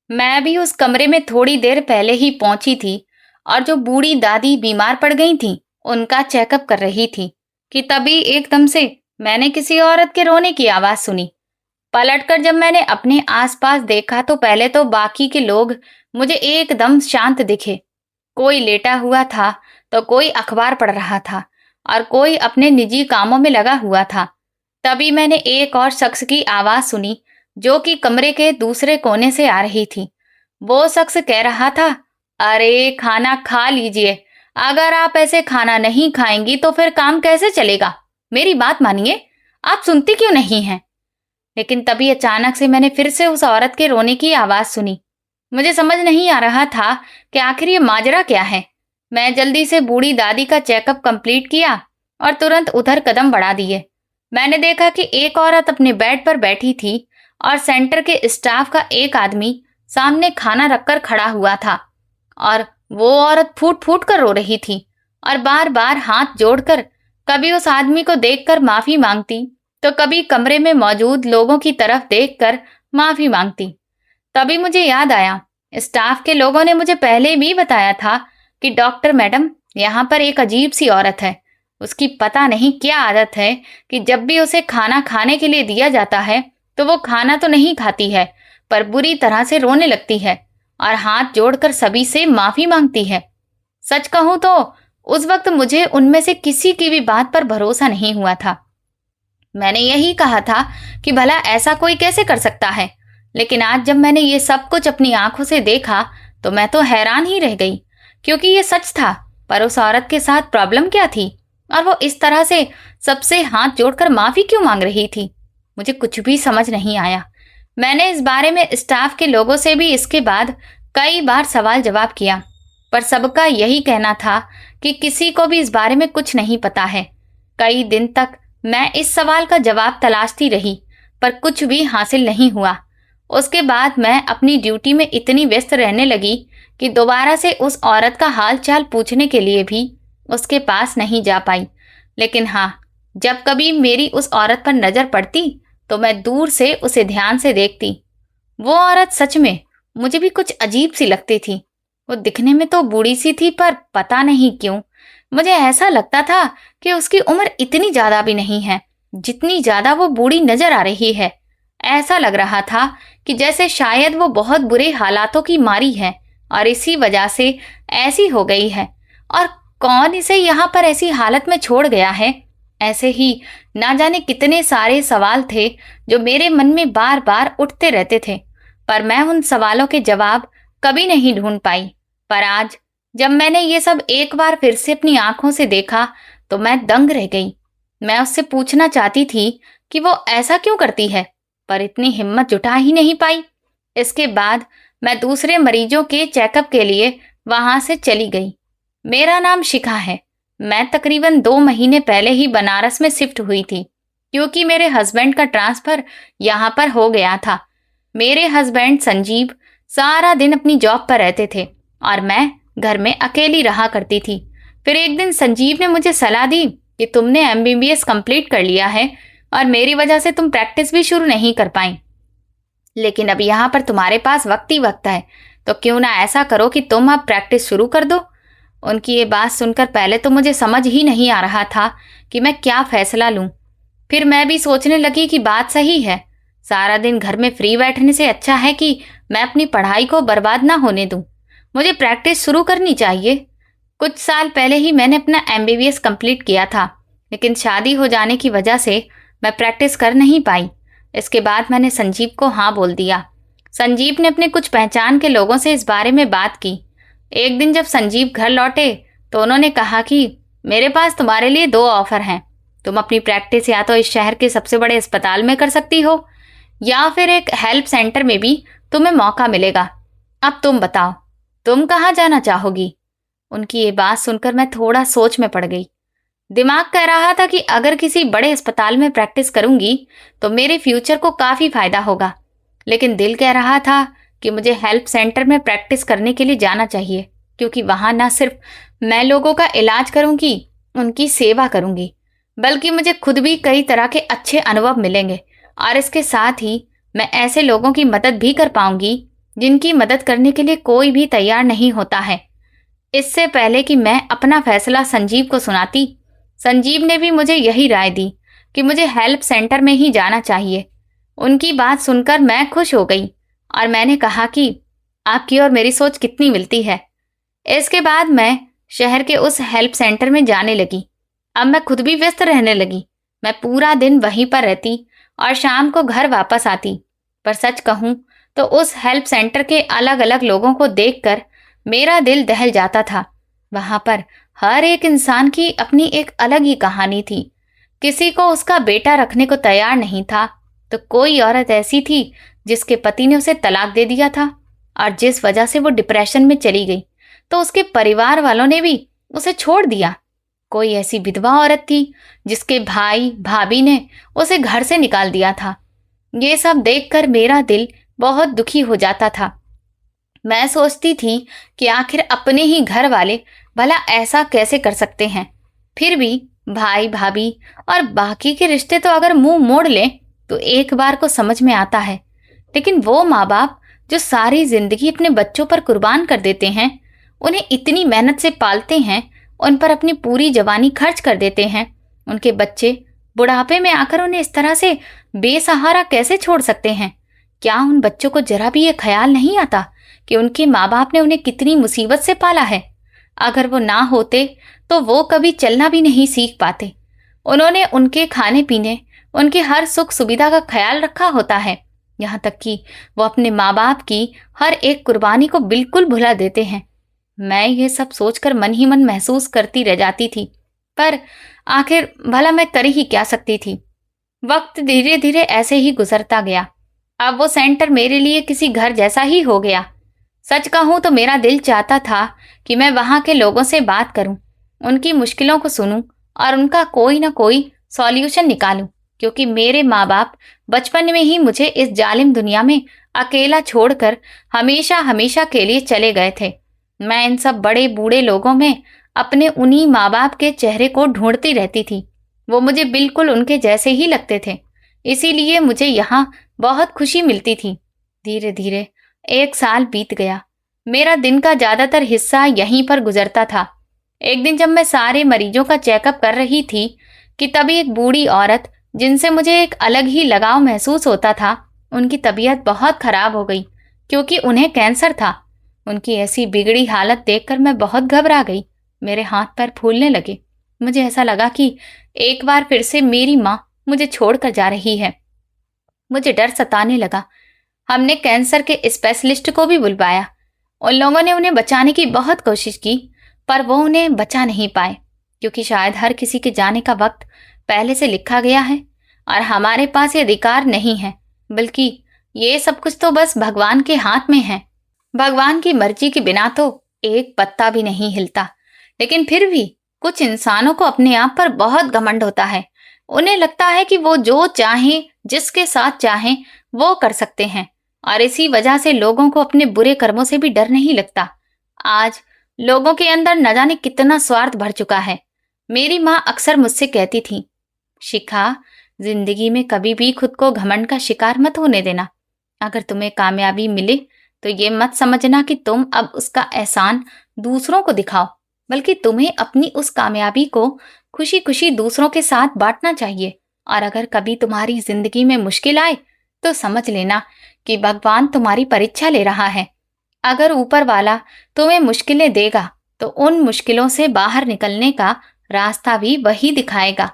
मैं भी उस कमरे में थोड़ी देर पहले ही पहुंची थी और जो बूढ़ी दादी बीमार पड़ गई थी, उनका चेकअप कर रही थी कि तभी एकदम से मैंने किसी औरत के रोने की आवाज सुनी। पलटकर जब मैंने अपने आसपास देखा तो पहले तो बाकी के लोग मुझे एकदम शांत दिखे। कोई लेटा हुआ था, तो कोई अखबार पढ़ रहा था और कोई अपने निजी कामों में लगा हुआ था। तभी मैंने एक और शख्स की आवाज सुनी, जो कि कमरे के दूसरे कोने से आ रही थी। वो शख्स कह रहा था, अरे खाना खा लीजिए। अगर आप ऐसे खाना नहीं खाएंगी तो फिर काम कैसे चलेगा? मेरी बात मानिए, आप सुनती क्यों नहीं हैं? लेकिन तभी अचानक से मैंने फिर से उस औरत के रोने की आवाज सुनी। मुझे समझ नहीं आ रहा था कि आखिर ये माजरा क्या है। मैं जल्दी से बूढ़ी दादी का चेकअप कंप्लीट किया और तुरंत उधर कदम बढ़ा दिए। मैंने देखा कि एक औरत अपने बेड पर बैठी थी और सेंटर के स्टाफ का एक आदमी सामने खाना रखकर खड़ा हुआ था। और वो औरत फूट फूट कर रो रही थी और बार बार हाथ जोड़कर कभी उस आदमी को देखकर माफी मांगती, तो कभी कमरे में मौजूद लोगों की तरफ देखकर माफी मांगती। तभी मुझे याद आया, स्टाफ के लोगों ने मुझे पहले भी बताया था कि डॉक्टर मैडम, यहाँ पर एक अजीब सी औरत है। उसकी पता नहीं क्या आदत है कि जब भी उसे खाना खाने के लिए दिया जाता है तो वो खाना तो नहीं खाती है, पर बुरी तरह से रोने लगती है और हाथ जोड़कर सभी से माफी मांगती है। सच कहूं तो उस वक्त मुझे उनमें से किसी की भी बात पर भरोसा नहीं हुआ था। मैंने यही कहा था कि भला ऐसा कोई कैसे कर सकता है। लेकिन आज जब मैंने ये सब कुछ अपनी आंखों से देखा तो मैं तो हैरान ही रह गई, क्योंकि ये सच था। पर उस औरत के साथ प्रॉब्लम क्या थी और वो इस तरह से सबसे हाथ जोड़कर माफी क्यों मांग रही थी? मुझे कुछ भी समझ नहीं आया। मैंने इस बारे में स्टाफ के लोगों से भी इसके बाद कई बार सवाल जवाब किया, पर सबका यही कहना था कि किसी को भी इस बारे में कुछ नहीं पता है। कई दिन तक मैं इस सवाल का जवाब तलाशती रही, पर कुछ भी हासिल नहीं हुआ। उसके बाद मैं अपनी ड्यूटी में इतनी व्यस्त रहने लगी कि दोबारा से उस औरत का हाल चाल पूछने के लिए भी उसके पास नहीं जा पाई। लेकिन हाँ, जब कभी मेरी उस औरत पर नजर पड़ती तो मैं दूर से उसे ध्यान से देखती। वो औरत सच में मुझे भी कुछ अजीब सी लगती थी। वो दिखने में तो बूढ़ी सी थी, पर पता नहीं क्यों मुझे ऐसा लगता था कि उसकी उम्र इतनी ज्यादा भी नहीं है जितनी ज्यादा वो बूढ़ी नजर आ रही है। ऐसा लग रहा था कि जैसे शायद वो बहुत बुरे हालातों की मारी है और इसी वजह से ऐसी हो गई है। और कौन इसे यहाँ पर ऐसी हालत में छोड़ गया है? ऐसे ही ना जाने कितने सारे सवाल थे जो मेरे मन में बार बार उठते रहते थे, पर मैं उन सवालों के जवाब कभी नहीं ढूंढ पाई। पर आज जब मैंने ये सब एक बार फिर से अपनी आंखों से देखा तो मैं दंग रह गई। मैं उससे पूछना चाहती थी कि वो ऐसा क्यों करती है, पर इतनी हिम्मत जुटा ही नहीं पाई। इसके बाद मैं दूसरे मरीजों के चेकअप के लिए वहां से चली गई। मेरा नाम शिखा है। मैं तकरीबन 2 महीने पहले ही बनारस में शिफ्ट हुई थी, क्योंकि मेरे हस्बैंड का ट्रांसफर यहाँ पर हो गया था। मेरे हस्बैंड संजीव सारा दिन अपनी जॉब पर रहते थे और मैं घर में अकेली रहा करती थी। फिर एक दिन संजीव ने मुझे सलाह दी कि तुमने एमबीबीएस कंप्लीट कर लिया है और मेरी वजह से तुम प्रैक्टिस भी शुरू नहीं कर पाई, लेकिन अब यहाँ पर तुम्हारे पास वक्त ही वक्त है, तो क्यों ना ऐसा करो कि तुम अब प्रैक्टिस शुरू कर दो। उनकी ये बात सुनकर पहले तो मुझे समझ ही नहीं आ रहा था कि मैं क्या फैसला लूं। फिर मैं भी सोचने लगी कि बात सही है। सारा दिन घर में फ्री बैठने से अच्छा है कि मैं अपनी पढ़ाई को बर्बाद ना होने दूं। मुझे प्रैक्टिस शुरू करनी चाहिए। कुछ साल पहले ही मैंने अपना एमबीबीएस कंप्लीट किया था, लेकिन शादी हो जाने की वजह से मैं प्रैक्टिस कर नहीं पाई। इसके बाद मैंने संजीव को हाँ बोल दिया। संजीव ने अपने कुछ पहचान के लोगों से इस बारे में बात की। एक दिन जब संजीव घर लौटे तो उन्होंने कहा कि मेरे पास तुम्हारे लिए 2 ऑफर हैं। तुम अपनी प्रैक्टिस या तो इस शहर के सबसे बड़े अस्पताल में कर सकती हो, या फिर एक हेल्प सेंटर में भी तुम्हें मौका मिलेगा। अब तुम बताओ, तुम कहाँ जाना चाहोगी? उनकी ये बात सुनकर मैं थोड़ा सोच में पड़ गई। दिमाग कह रहा था कि अगर किसी बड़े अस्पताल में प्रैक्टिस करूंगी तो मेरे फ्यूचर को काफी फायदा होगा, लेकिन दिल कह रहा था कि मुझे हेल्प सेंटर में प्रैक्टिस करने के लिए जाना चाहिए, क्योंकि वहां न सिर्फ मैं लोगों का इलाज करूंगी, उनकी सेवा करूंगी, बल्कि मुझे खुद भी कई तरह के अच्छे अनुभव मिलेंगे और इसके साथ ही मैं ऐसे लोगों की मदद भी कर पाऊंगी जिनकी मदद करने के लिए कोई भी तैयार नहीं होता है। इससे पहले कि मैं अपना फैसला संजीव को सुनाती, संजीव ने भी मुझे यही राय दी कि मुझे हेल्प सेंटर में ही जाना चाहिए। उनकी बात सुनकर मैं खुश हो गई और मैंने कहा कि आपकी और मेरी सोच कितनी मिलती है। इसके बाद मैं शहर के उस हेल्प सेंटर में जाने लगी। अब मैं खुद भी व्यस्त रहने लगी। मैं पूरा दिन वहीं पर रहती और शाम को घर वापस आती। पर सच कहूं तो उस हेल्प सेंटर के अलग अलग लोगों को देखकर मेरा दिल दहल जाता था। वहां पर हर एक इंसान की अपनी एक अलग ही कहानी थी। किसी को उसका बेटा रखने को तैयार नहीं था, तो कोई औरत ऐसी थी जिसके पति ने उसे तलाक दे दिया था और जिस वजह से वो डिप्रेशन में चली गई, तो उसके परिवार वालों ने भी उसे छोड़ दिया। कोई ऐसी विधवा औरत थी जिसके भाई भाभी ने उसे घर से निकाल दिया था। ये सब देखकर मेरा दिल बहुत दुखी हो जाता था। मैं सोचती थी कि आखिर अपने ही घर वाले भला ऐसा कैसे कर सकते हैं। फिर भी भाई भाभी और बाकी के रिश्ते तो अगर मुंह मोड़ लें तो एक बार को समझ में आता है, लेकिन वो माँ बाप जो सारी जिंदगी अपने बच्चों पर कुर्बान कर देते हैं, उन्हें इतनी मेहनत से पालते हैं, उन पर अपनी पूरी जवानी खर्च कर देते हैं, उनके बच्चे बुढ़ापे में आकर उन्हें इस तरह से बेसहारा कैसे छोड़ सकते हैं? क्या उन बच्चों को जरा भी ये ख्याल नहीं आता कि उनके माँ बाप ने उन्हें कितनी मुसीबत से पाला है? अगर वो ना होते तो वो कभी चलना भी नहीं सीख पाते। उन्होंने उनके खाने पीने, उनकी हर सुख सुविधा का ख्याल रखा होता है। यहाँ तक कि वो अपने माँ बाप की हर एक कुर्बानी को बिल्कुल भुला देते हैं। मैं ये सब सोचकर मन ही मन महसूस करती रह जाती थी, पर आखिर भला मैं कर ही क्या सकती थी। वक्त धीरे धीरे ऐसे ही गुजरता गया। अब वो सेंटर मेरे लिए किसी घर जैसा ही हो गया। सच कहूं तो मेरा दिल चाहता था कि मैं वहां के लोगों से बात करूं, उनकी मुश्किलों को सुनूं और उनका कोई ना कोई सॉल्यूशन निकालूं, क्योंकि मेरे माँ बाप बचपन में ही मुझे इस जालिम दुनिया में अकेला छोड़कर हमेशा हमेशा के लिए चले गए थे। मैं इन सब बड़े बूढ़े लोगों में अपने उन्हीं माँ बाप के चेहरे को ढूंढती रहती थी। वो मुझे बिल्कुल उनके जैसे ही लगते थे, इसीलिए मुझे यहाँ बहुत खुशी मिलती थी। धीरे धीरे 1 साल बीत गया। मेरा दिन का ज्यादातर हिस्सा यहीं पर गुजरता था। एक दिन जब मैं सारे मरीजों का चेकअप कर रही थी कि तभी एक बूढ़ी औरत, जिनसे मुझे एक अलग ही लगाव महसूस होता था, उनकी तबीयत बहुत खराब हो गई क्योंकि उन्हें कैंसर था। उनकी ऐसी बिगड़ी हालत देखकर मैं बहुत घबरा गई। मेरे हाथ पैर फूलने लगे। मुझे ऐसा लगा कि एक बार फिर से मेरी माँ मुझे छोड़कर जा रही है। मुझे डर सताने लगा। हमने कैंसर के स्पेशलिस्ट को भी बुलवाया। उन लोगों ने उन्हें बचाने की बहुत कोशिश की, पर वो उन्हें बचा नहीं पाए, क्योंकि शायद हर किसी के जाने का वक्त पहले से लिखा गया है और हमारे पास ये अधिकार नहीं है, बल्कि ये सब कुछ तो बस भगवान के हाथ में है। भगवान की मर्जी के बिना तो एक पत्ता भी नहीं हिलता। लेकिन फिर भी कुछ इंसानों को अपने आप पर बहुत घमंड होता है। उन्हें लगता है कि वो जो चाहें, जिसके साथ चाहें, वो कर सकते हैं, और इसी वजह से लोगों को अपने बुरे कर्मों से भी डर नहीं लगता। आज लोगों के अंदर न जाने कितना स्वार्थ भर चुका है। मेरी माँ अक्सर मुझसे कहती थी, शिखा, जिंदगी में कभी भी खुद को घमंड का शिकार मत होने देना। अगर तुम्हें कामयाबी मिले तो ये मत समझना कि तुम अब उसका एहसान दूसरों को दिखाओ, बल्कि तुम्हें अपनी उस कामयाबी को खुशी खुशी दूसरों के साथ बांटना चाहिए। और अगर कभी तुम्हारी जिंदगी में मुश्किल आए तो समझ लेना कि भगवान तुम्हारी परीक्षा ले रहा है। अगर ऊपर वाला तुम्हें मुश्किलें देगा तो उन मुश्किलों से बाहर निकलने का रास्ता भी वही दिखाएगा।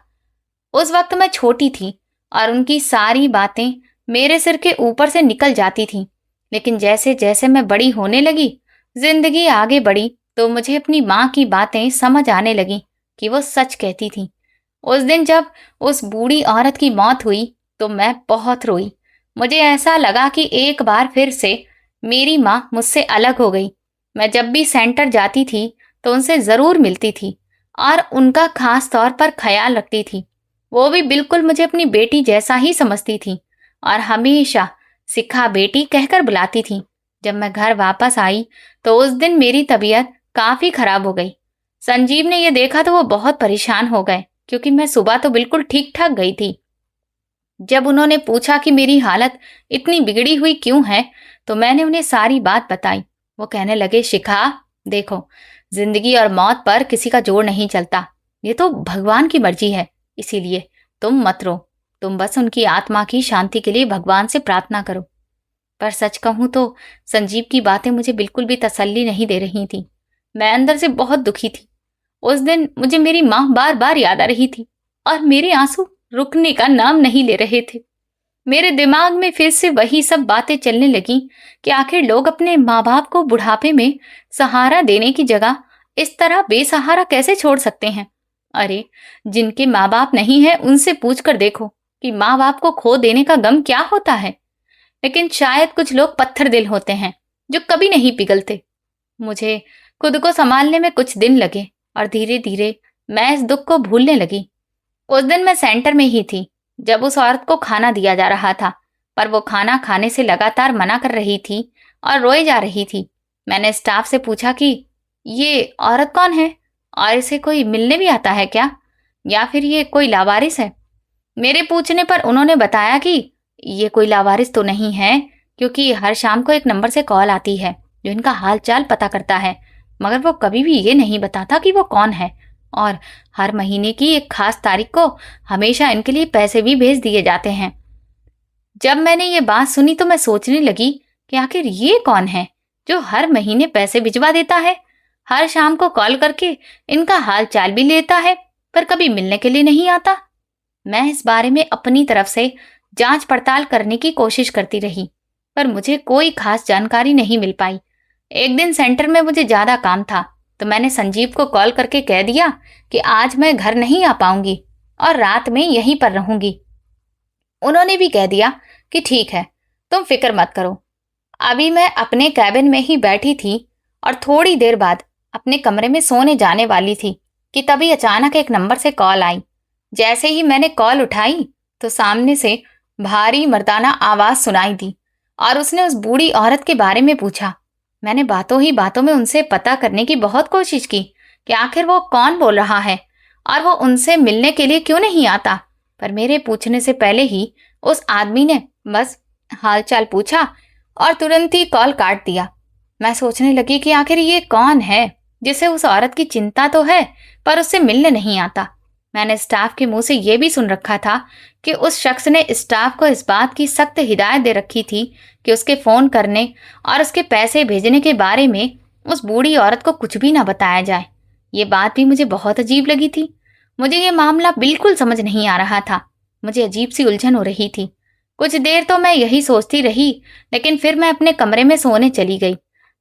उस वक्त मैं छोटी थी और उनकी सारी बातें मेरे सिर के ऊपर से निकल जाती थीं। लेकिन जैसे जैसे मैं बड़ी होने लगी, जिंदगी आगे बढ़ी, तो मुझे अपनी माँ की बातें समझ आने लगी कि वो सच कहती थी। उस दिन जब उस बूढ़ी औरत की मौत हुई तो मैं बहुत रोई। मुझे ऐसा लगा कि एक बार फिर से मेरी माँ मुझसे अलग हो गई। मैं जब भी सेंटर जाती थी तो उनसे ज़रूर मिलती थी और उनका खास तौर पर ख्याल रखती थी। वो भी बिल्कुल मुझे अपनी बेटी जैसा ही समझती थी और हमेशा शिखा बेटी कहकर बुलाती थी। जब मैं घर वापस आई तो उस दिन मेरी तबीयत काफ़ी खराब हो गई। संजीव ने यह देखा तो वो बहुत परेशान हो गए, क्योंकि मैं सुबह तो बिल्कुल ठीक ठाक गई थी। जब उन्होंने पूछा कि मेरी हालत इतनी बिगड़ी हुई क्यों है, तो मैंने उन्हें सारी बात बताई। वो कहने लगे, शिखा, देखो, जिंदगी और मौत पर किसी का जोर नहीं चलता, ये तो भगवान की मर्जी है। इसीलिए तुम मत रो, तुम बस उनकी आत्मा की शांति के लिए भगवान से प्रार्थना करो। पर सच कहूं तो संजीव की बातें मुझे बिल्कुल भी तसल्ली नहीं दे रही थी। मैं अंदर से बहुत दुखी थी। उस दिन मुझे मेरी माँ बार बार याद आ रही थी और मेरे आंसू रुकने का नाम नहीं ले रहे थे। मेरे दिमाग में फिर से वही सब बातें चलने लगी कि आखिर लोग अपने माँ बाप को बुढ़ापे में सहारा देने की जगह इस तरह बेसहारा कैसे छोड़ सकते हैं। अरे, जिनके माँ बाप नहीं है उनसे पूछ कर देखो कि माँ बाप को खो देने का गम क्या होता है। लेकिन शायद कुछ लोग पत्थर दिल होते हैं जो कभी नहीं पिघलते। मुझे खुद को संभालने में कुछ दिन लगे और धीरे धीरे मैं इस दुख को भूलने लगी। उस दिन मैं सेंटर में ही थी जब उस औरत को खाना दिया जा रहा था, पर वो खाना खाने से लगातार मना कर रही थी और रोए जा रही थी। मैंने स्टाफ से पूछा कि ये औरत कौन है और इसे कोई मिलने भी आता है क्या, या फिर ये कोई लावारिस है। मेरे पूछने पर उन्होंने बताया कि ये कोई लावारिस तो नहीं है, क्योंकि हर शाम को एक नंबर से कॉल आती है जो इनका हाल चाल पता करता है, मगर वो कभी भी ये नहीं बताता कि वो कौन है। और हर महीने की एक खास तारीख को हमेशा इनके लिए पैसे भी भेज दिए जाते हैं। जब मैंने ये बात सुनी तो मैं सोचने लगी कि आखिर ये कौन है जो हर महीने पैसे भिजवा देता है, हर शाम को कॉल करके इनका हाल चाल भी लेता है, पर कभी मिलने के लिए नहीं आता। मैं इस बारे में अपनी तरफ से जांच पड़ताल करने की कोशिश करती रही, पर मुझे कोई खास जानकारी नहीं मिल पाई। एक दिन सेंटर में मुझे ज्यादा काम था, तो मैंने संजीव को कॉल करके कह दिया कि आज मैं घर नहीं आ पाऊंगी और रात में यहीं पर रहूंगी। उन्होंने भी कह दिया कि ठीक है, तुम फिक्र मत करो। अभी मैं अपने कैबिन में ही बैठी थी और थोड़ी देर बाद अपने कमरे में सोने जाने वाली थी कि तभी अचानक एक नंबर से कॉल आई। जैसे ही मैंने कॉल उठाई तो सामने से भारी मर्दाना आवाज सुनाई दी और उसने उस बूढ़ी औरत के बारे में पूछा। मैंने बातों ही बातों में उनसे पता करने की बहुत कोशिश की कि आखिर वो कौन बोल रहा है और वो उनसे मिलने के लिए क्यों नहीं आता, पर मेरे पूछने से पहले ही उस आदमी ने बस हालचाल पूछा और तुरंत ही कॉल काट दिया। मैं सोचने लगी कि आखिर ये कौन है जिसे उस औरत की चिंता तो है पर उससे मिलने नहीं आता। मैंने स्टाफ के मुंह से यह भी सुन रखा था कि उस शख्स ने स्टाफ को इस बात की सख्त हिदायत दे रखी थी कि उसके फोन करने और उसके पैसे भेजने के बारे में उस बूढ़ी औरत को कुछ भी ना बताया जाए। ये बात भी मुझे बहुत अजीब लगी थी। मुझे ये मामला बिल्कुल समझ नहीं आ रहा था। मुझे अजीब सी उलझन हो रही थी। कुछ देर तो मैं यही सोचती रही, लेकिन फिर मैं अपने कमरे में सोने चली गई,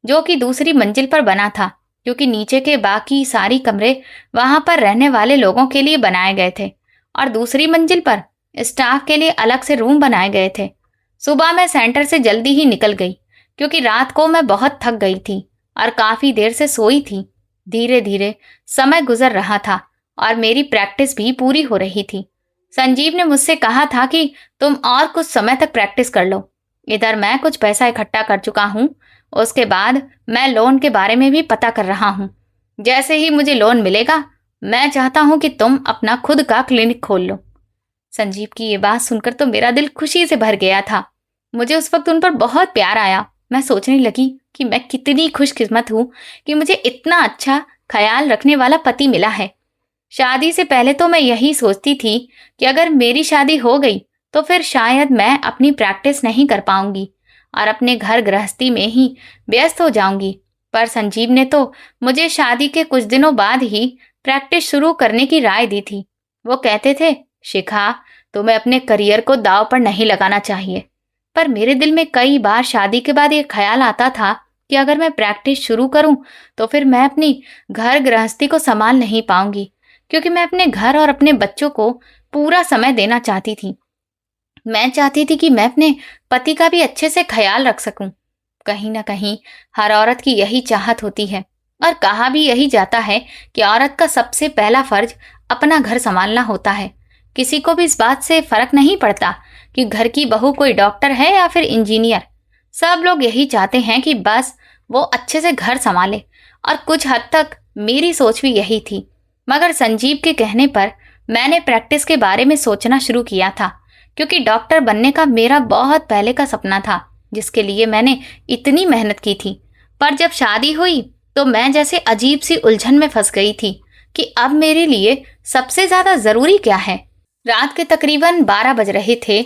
जो कि दूसरी मंजिल पर बना था, क्योंकि नीचे के बाकी सारी कमरे वहां पर रहने वाले लोगों के लिए बनाए गए थे और दूसरी मंजिल पर स्टाफ के लिए अलग से रूम बनाए गए थे। सुबह मैं सेंटर से जल्दी ही निकल गई, क्योंकि रात को मैं बहुत थक गई थी और काफी देर से सोई थी। धीरे धीरे समय गुजर रहा था और मेरी प्रैक्टिस भी पूरी हो रही थी। संजीव ने मुझसे कहा था कि तुम और कुछ समय तक प्रैक्टिस कर लो। इधर मैं कुछ पैसा इकट्ठा कर चुका हूँ, उसके बाद मैं लोन के बारे में भी पता कर रहा हूँ। जैसे ही मुझे लोन मिलेगा, मैं चाहता हूँ कि तुम अपना खुद का क्लिनिक खोल लो। संजीव की ये बात सुनकर तो मेरा दिल खुशी से भर गया था। मुझे उस वक्त उन पर बहुत प्यार आया। मैं सोचने लगी कि मैं कितनी खुशकिस्मत हूँ कि मुझे इतना अच्छा ख्याल रखने वाला पति मिला है। शादी से पहले तो मैं यही सोचती थी कि अगर मेरी शादी हो गई तो फिर शायद मैं अपनी प्रैक्टिस नहीं कर पाऊंगी और अपने घर गृहस्थी में ही व्यस्त हो जाऊंगी। पर संजीव ने तो मुझे शादी के कुछ दिनों बाद ही प्रैक्टिस शुरू करने की राय दी थी। वो कहते थे, शिखा, तुम्हें अपने करियर को दांव पर नहीं लगाना चाहिए। पर मेरे दिल में कई बार शादी के बाद ये ख्याल आता था कि अगर मैं प्रैक्टिस शुरू करूं तो फिर मैं अपनी घर गृहस्थी को संभाल नहीं पाऊंगी, क्योंकि मैं अपने घर और अपने बच्चों को पूरा समय देना चाहती थी। मैं चाहती थी कि मैं अपने पति का भी अच्छे से ख्याल रख सकूं। कहीं ना कहीं हर औरत की यही चाहत होती है और कहा भी यही जाता है कि औरत का सबसे पहला फर्ज अपना घर संभालना होता है। किसी को भी इस बात से फर्क नहीं पड़ता कि घर की बहू कोई डॉक्टर है या फिर इंजीनियर। सब लोग यही चाहते हैं कि बस वो अच्छे से घर संभाले, और कुछ हद तक मेरी सोच भी यही थी। मगर संजीव के कहने पर मैंने प्रैक्टिस के बारे में सोचना शुरू किया था, क्योंकि डॉक्टर बनने का मेरा बहुत पहले का सपना था, जिसके लिए मैंने इतनी मेहनत की थी। पर जब शादी हुई तो मैं जैसे अजीब सी उलझन में फंस गई थी कि अब मेरे लिए सबसे ज्यादा जरूरी क्या है। रात के तकरीबन 12 बज रहे थे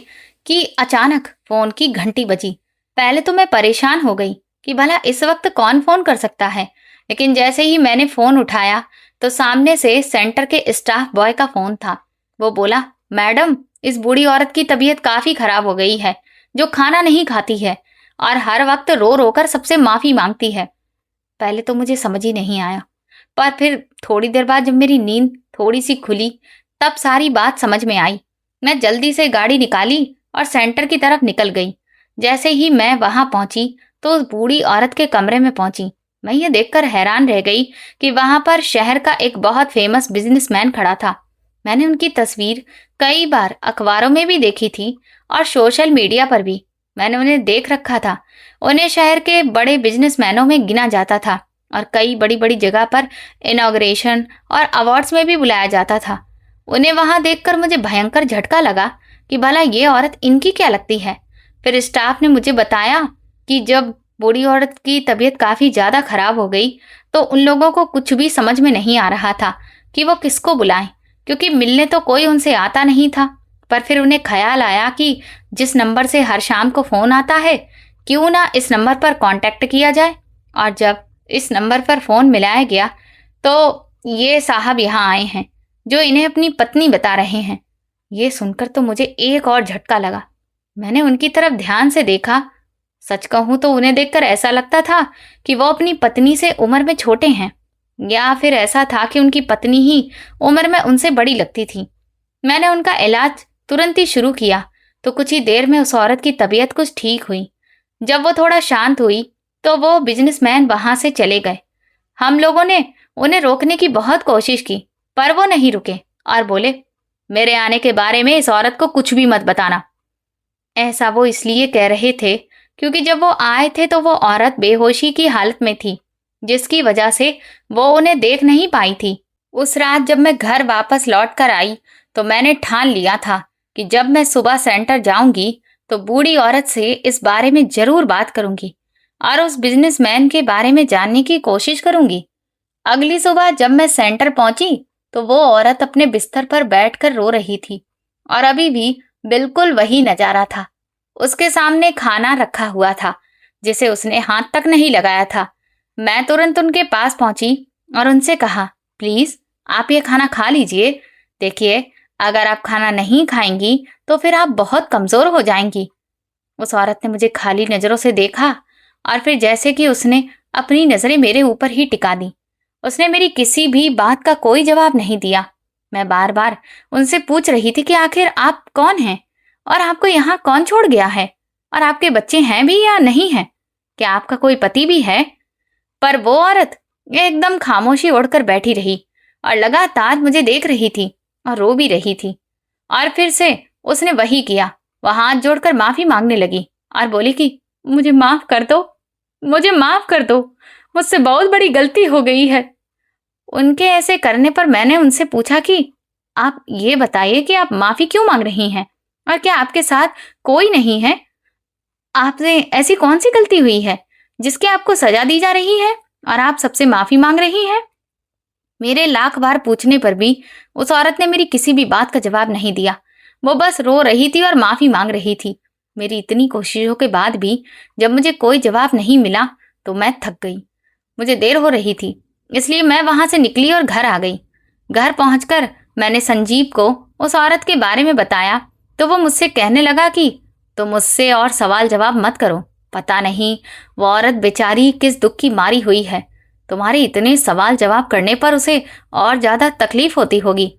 कि अचानक फोन की घंटी बजी। पहले तो मैं परेशान हो गई कि भला इस वक्त कौन फोन कर सकता है, लेकिन जैसे ही मैंने फोन उठाया तो सामने से सेंटर के स्टाफ बॉय का फोन था। वो बोला, मैडम, इस बूढ़ी औरत की तबीयत काफी खराब हो गई है, जो खाना नहीं खाती है और हर वक्त रो रो कर सबसे माफी मांगती है। पहले तो मुझे समझ ही नहीं आया, पर फिर थोड़ी देर बाद जब मेरी नींद थोड़ी सी खुली तब सारी बात समझ में आई। मैं जल्दी से गाड़ी निकाली और सेंटर की तरफ निकल गई। जैसे ही मैं वहां पहुंची तो उस बूढ़ी औरत के कमरे में पहुंची। मैं ये देखकर हैरान रह गई कि वहां पर शहर का एक बहुत फेमस बिजनेसमैन खड़ा था। मैंने उनकी तस्वीर कई बार अखबारों में भी देखी थी और सोशल मीडिया पर भी मैंने उन्हें देख रखा था। उन्हें शहर के बड़े बिजनेसमैनों में गिना जाता था और कई बड़ी बड़ी जगह पर इनॉग्रेशन और अवार्ड्स में भी बुलाया जाता था। उन्हें वहां देखकर मुझे भयंकर झटका लगा कि भला ये औरत इनकी क्या लगती है। फिर स्टाफ ने मुझे बताया कि जब बूढ़ी औरत की तबीयत काफी ज्यादा खराब हो गई तो उन लोगों को कुछ भी समझ में नहीं आ रहा था कि वो किसको बुलाएं, क्योंकि मिलने तो कोई उनसे आता नहीं था। पर फिर उन्हें ख्याल आया कि जिस नंबर से हर शाम को फोन आता है, क्यों ना इस नंबर पर कांटेक्ट किया जाए। और जब इस नंबर पर फोन मिलाया गया तो ये साहब यहाँ आए हैं जो इन्हें अपनी पत्नी बता रहे हैं। ये सुनकर तो मुझे एक और झटका लगा। मैंने उनकी तरफ ध्यान से देखा। सच कहूं तो उन्हें देखकर ऐसा लगता था कि वो अपनी पत्नी से उम्र में छोटे हैं, या फिर ऐसा था कि उनकी पत्नी ही उम्र में उनसे बड़ी लगती थी। मैंने उनका इलाज तुरंत ही शुरू किया तो कुछ ही देर में उस औरत की तबीयत कुछ ठीक हुई। जब वो थोड़ा शांत हुई तो वो बिजनेसमैन वहां से चले गए। हम लोगों ने उन्हें रोकने की बहुत कोशिश की, पर वो नहीं रुके और बोले, मेरे आने के बारे में इस औरत को कुछ भी मत बताना। ऐसा वो इसलिए कह रहे थे क्योंकि जब वो आए थे तो वो औरत बेहोशी की हालत में थी, जिसकी वजह से वो उन्हें देख नहीं पाई थी। उस रात जब मैं घर वापस लौट कर आई तो मैंने ठान लिया था कि जब मैं सुबह सेंटर जाऊंगी तो बूढ़ी औरत से इस बारे में जरूर बात करूंगी और उस बिजनेसमैन के बारे में जानने की कोशिश करूंगी। अगली सुबह जब मैं सेंटर पहुंची तो वो औरत अपने बिस्तर पर बैठकर रो रही थी और अभी भी बिल्कुल वही नजारा था। उसके सामने खाना रखा हुआ था जिसे उसने हाथ तक नहीं लगाया था। मैं तुरंत उनके पास पहुंची और उनसे कहा, प्लीज आप ये खाना खा लीजिए। देखिए, अगर आप खाना नहीं खाएंगी तो फिर आप बहुत कमजोर हो जाएंगी। उस औरत ने मुझे खाली नजरों से देखा और फिर जैसे कि उसने अपनी नजरें मेरे ऊपर ही टिका दी। उसने मेरी किसी भी बात का कोई जवाब नहीं दिया। मैं बार बार उनसे पूछ रही थी कि आखिर आप कौन हैं और आपको यहाँ कौन छोड़ गया है, और आपके बच्चे हैं भी या नहीं हैं, क्या आपका कोई पति भी है। पर वो औरत एकदम खामोशी ओढ़कर बैठी रही और लगातार मुझे देख रही थी और रो भी रही थी। और फिर से उसने वही किया, वह हाथ जोड़कर माफी मांगने लगी और बोली कि मुझे माफ कर दो, मुझे माफ कर दो, मुझसे बहुत बड़ी गलती हो गई है। उनके ऐसे करने पर मैंने उनसे पूछा कि आप ये बताइए कि आप माफी क्यों मांग रही हैं और क्या आपके साथ कोई नहीं है। आपसे ऐसी कौन सी गलती हुई है जिसकी आपको सजा दी जा रही है और आप सबसे माफी मांग रही हैं। मेरे लाख बार पूछने पर भी उस औरत ने मेरी किसी भी बात का जवाब नहीं दिया। वो बस रो रही थी और माफी मांग रही थी। मेरी इतनी कोशिशों के बाद भी जब मुझे कोई जवाब नहीं मिला तो मैं थक गई। मुझे देर हो रही थी, इसलिए मैं वहां से निकली और घर आ गई। घर पहुंचकर मैंने संजीव को उस औरत के बारे में बताया तो वो मुझसे कहने लगा कि तुम मुझसे और सवाल जवाब मत करो, पता नहीं वो औरत बेचारी किस दुख की मारी हुई है। तुम्हारे इतने सवाल जवाब करने पर उसे और ज्यादा तकलीफ होती होगी।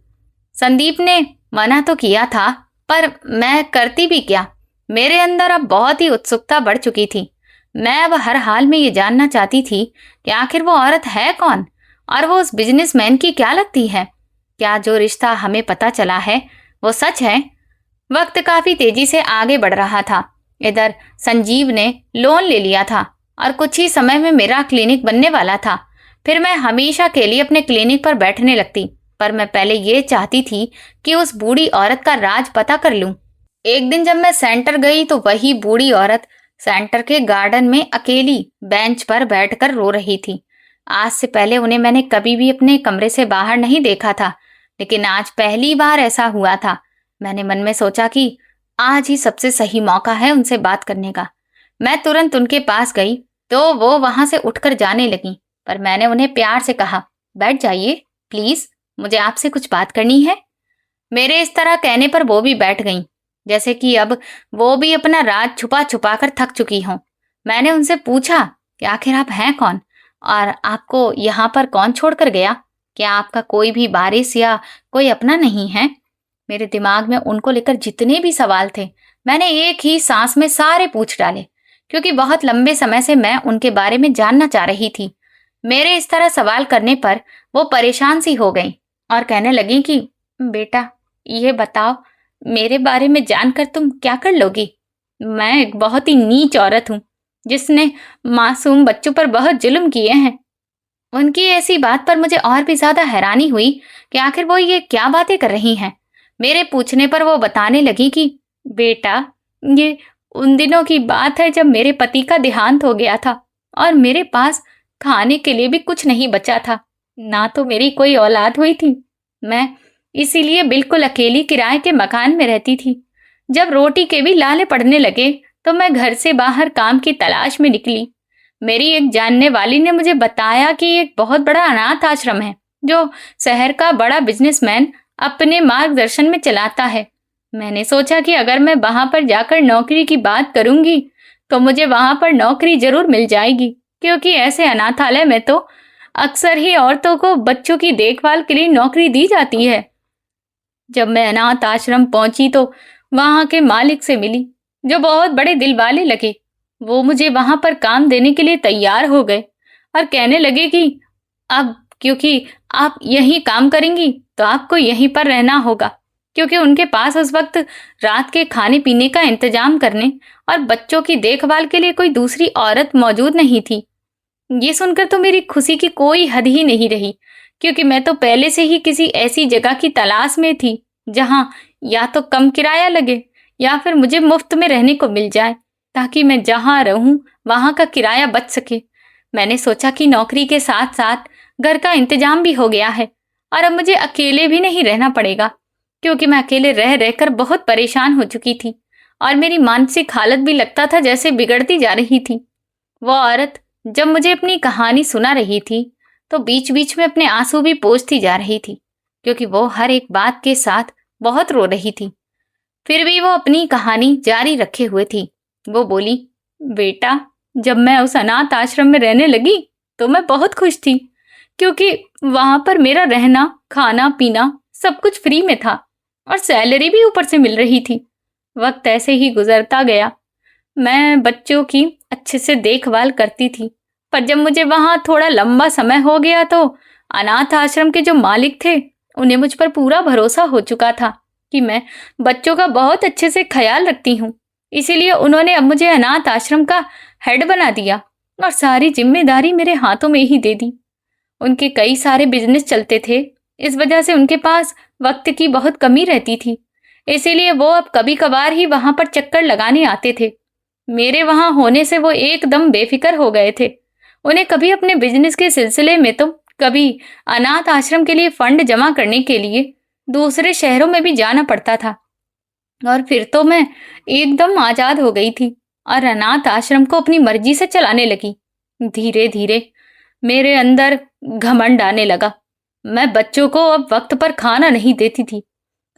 संदीप ने मना तो किया था, पर मैं करती भी क्या। मेरे अंदर अब बहुत ही उत्सुकता बढ़ चुकी थी। मैं अब हर हाल में ये जानना चाहती थी कि आखिर वो औरत है कौन और वो उस बिजनेसमैन की क्या लगती है। क्या जो रिश्ता हमें पता चला है वो सच है। वक्त काफी तेजी से आगे बढ़ रहा था। इधर संजीव ने लोन ले लिया था और कुछ ही समय में मेरा क्लिनिक बनने वाला था। फिर मैं हमेशा के लिए अपने क्लिनिक पर बैठने लगती, पर मैं पहले ये चाहती थी कि उस बूढ़ी औरत का राज पता कर लूं। एक दिन जब मैं सेंटर गई तो वही बूढ़ी औरत सेंटर के गार्डन में अकेली बेंच पर बैठकर रो रही थी। आज से पहले उन्हें मैंने कभी भी अपने कमरे से बाहर नहीं देखा था, लेकिन आज पहली बार ऐसा हुआ था। मैंने मन में सोचा कि आज ही सबसे सही मौका है उनसे बात करने का। मैं तुरंत उनके पास गई तो वो वहां से उठकर जाने लगी, पर मैंने उन्हें प्यार से कहा, बैठ जाइए प्लीज, मुझे आपसे कुछ बात करनी है। मेरे इस तरह कहने पर वो भी बैठ गईं, जैसे कि अब वो भी अपना राज छुपा छुपा कर थक चुकी हों। मैंने उनसे पूछा कि आखिर आप हैं कौन और आपको यहाँ पर कौन छोड़कर गया? क्या आपका कोई भी वारिस या कोई अपना नहीं है? मेरे दिमाग में उनको लेकर जितने भी सवाल थे, मैंने एक ही सांस में सारे पूछ डाले, क्योंकि बहुत लंबे समय से मैं उनके बारे में जानना चाह रही थी। मेरे इस तरह सवाल करने पर वो परेशान सी हो गई और कहने लगी कि बेटा, ये बताओ, मेरे बारे में जानकर तुम क्या कर लोगी? मैं एक बहुत ही नीच औरत हूँ, जिसने मासूम बच्चों पर बहुत जुल्म किए हैं। उनकी ऐसी बात पर मुझे और भी ज्यादा हैरानी हुई कि आखिर वो ये क्या बातें कर रही हैं। मेरे पूछने पर वो बताने लगी कि बेटा, ये उन दिनों की बात है जब मेरे पति का देहांत हो गया था और मेरे पास खाने के लिए भी कुछ नहीं बचा था। ना तो मेरी कोई औलाद हुई थी। मैं इसीलिए बिल्कुल अकेली किराए के मकान में रहती थी। जब रोटी के भी लाले पड़ने लगे तो मैं घर से बाहर काम की तलाश में निकली। मेरी एक जानने वाली ने मुझे बताया कि एक बहुत बड़ा अनाथ आश्रम है जो शहर का बड़ा बिजनेसमैन अपने मार्गदर्शन में चलाता है। मैंने सोचा कि अगर मैं वहां पर जाकर नौकरी की बात करूंगी तो मुझे वहां पर नौकरी जरूर मिल जाएगी, क्योंकि ऐसे अनाथालय में तो अक्सर ही औरतों को बच्चों की देखभाल के लिए नौकरी दी जाती है। जब मैं अनाथ आश्रम पहुंची तो वहां के मालिक से मिली, जो बहुत बड़े दिल वाले लगे। वो मुझे वहां पर काम देने के लिए तैयार हो गए और कहने लगे कि अब क्योंकि आप यहीं काम करेंगी तो आपको यहीं पर रहना होगा, क्योंकि उनके पास उस वक्त रात के खाने पीने का इंतजाम करने और बच्चों की देखभाल के लिए कोई दूसरी औरत मौजूद नहीं थी। ये सुनकर तो मेरी खुशी की कोई हद ही नहीं रही, क्योंकि मैं तो पहले से ही किसी ऐसी जगह की तलाश में थी जहां या तो कम किराया लगे या फिर मुझे मुफ्त में रहने को मिल जाए, ताकि मैं जहां रहूं वहां का किराया बच सके। मैंने सोचा कि नौकरी के साथ साथ घर का इंतजाम भी हो गया है और अब मुझे अकेले भी नहीं रहना पड़ेगा, क्योंकि मैं अकेले रह रहकर बहुत परेशान हो चुकी थी और मेरी मानसिक हालत भी लगता था जैसे बिगड़ती जा रही थी। वो औरत जब मुझे अपनी कहानी सुना रही थी तो बीच बीच में अपने आंसू भी पोंछती जा रही थी, क्योंकि वो हर एक बात के साथ बहुत रो रही थी। फिर भी वो अपनी कहानी जारी रखे हुए थी। वो बोली, बेटा, जब मैं उस अनाथ आश्रम में रहने लगी तो मैं बहुत खुश थी, क्योंकि वहां पर मेरा रहना, खाना पीना सब कुछ फ्री में था और सैलरी भी ऊपर से मिल रही थी। वक्त ऐसे ही गुजरता गया। मैं बच्चों की अच्छे से देखभाल करती थी, पर जब मुझे वहां थोड़ा लंबा समय हो गया तो अनाथ आश्रम के जो मालिक थे, उन्हें मुझ पर पूरा भरोसा हो चुका था कि मैं बच्चों का बहुत अच्छे से ख्याल रखती हूँ। इसीलिए उन्होंने अब मुझे अनाथ आश्रम का हेड बना दिया और सारी जिम्मेदारी मेरे हाथों में ही दे दी। उनके कई सारे बिजनेस चलते थे, इस वजह से उनके पास वक्त की बहुत कमी रहती थी। इसीलिए वो अब कभी कभार ही वहां पर चक्कर लगाने आते थे। मेरे वहां होने से वो एकदम बेफिक्र हो गए थे। उन्हें कभी अपने बिजनेस के सिलसिले में तो कभी अनाथ आश्रम के लिए फंड जमा करने के लिए दूसरे शहरों में भी जाना पड़ता था, और फिर तो मैं एकदम आजाद हो गई थी और अनाथ आश्रम को अपनी मर्जी से चलाने लगी। धीरे धीरे मेरे अंदर घमंड आने लगा। मैं बच्चों को अब वक्त पर खाना नहीं देती थी,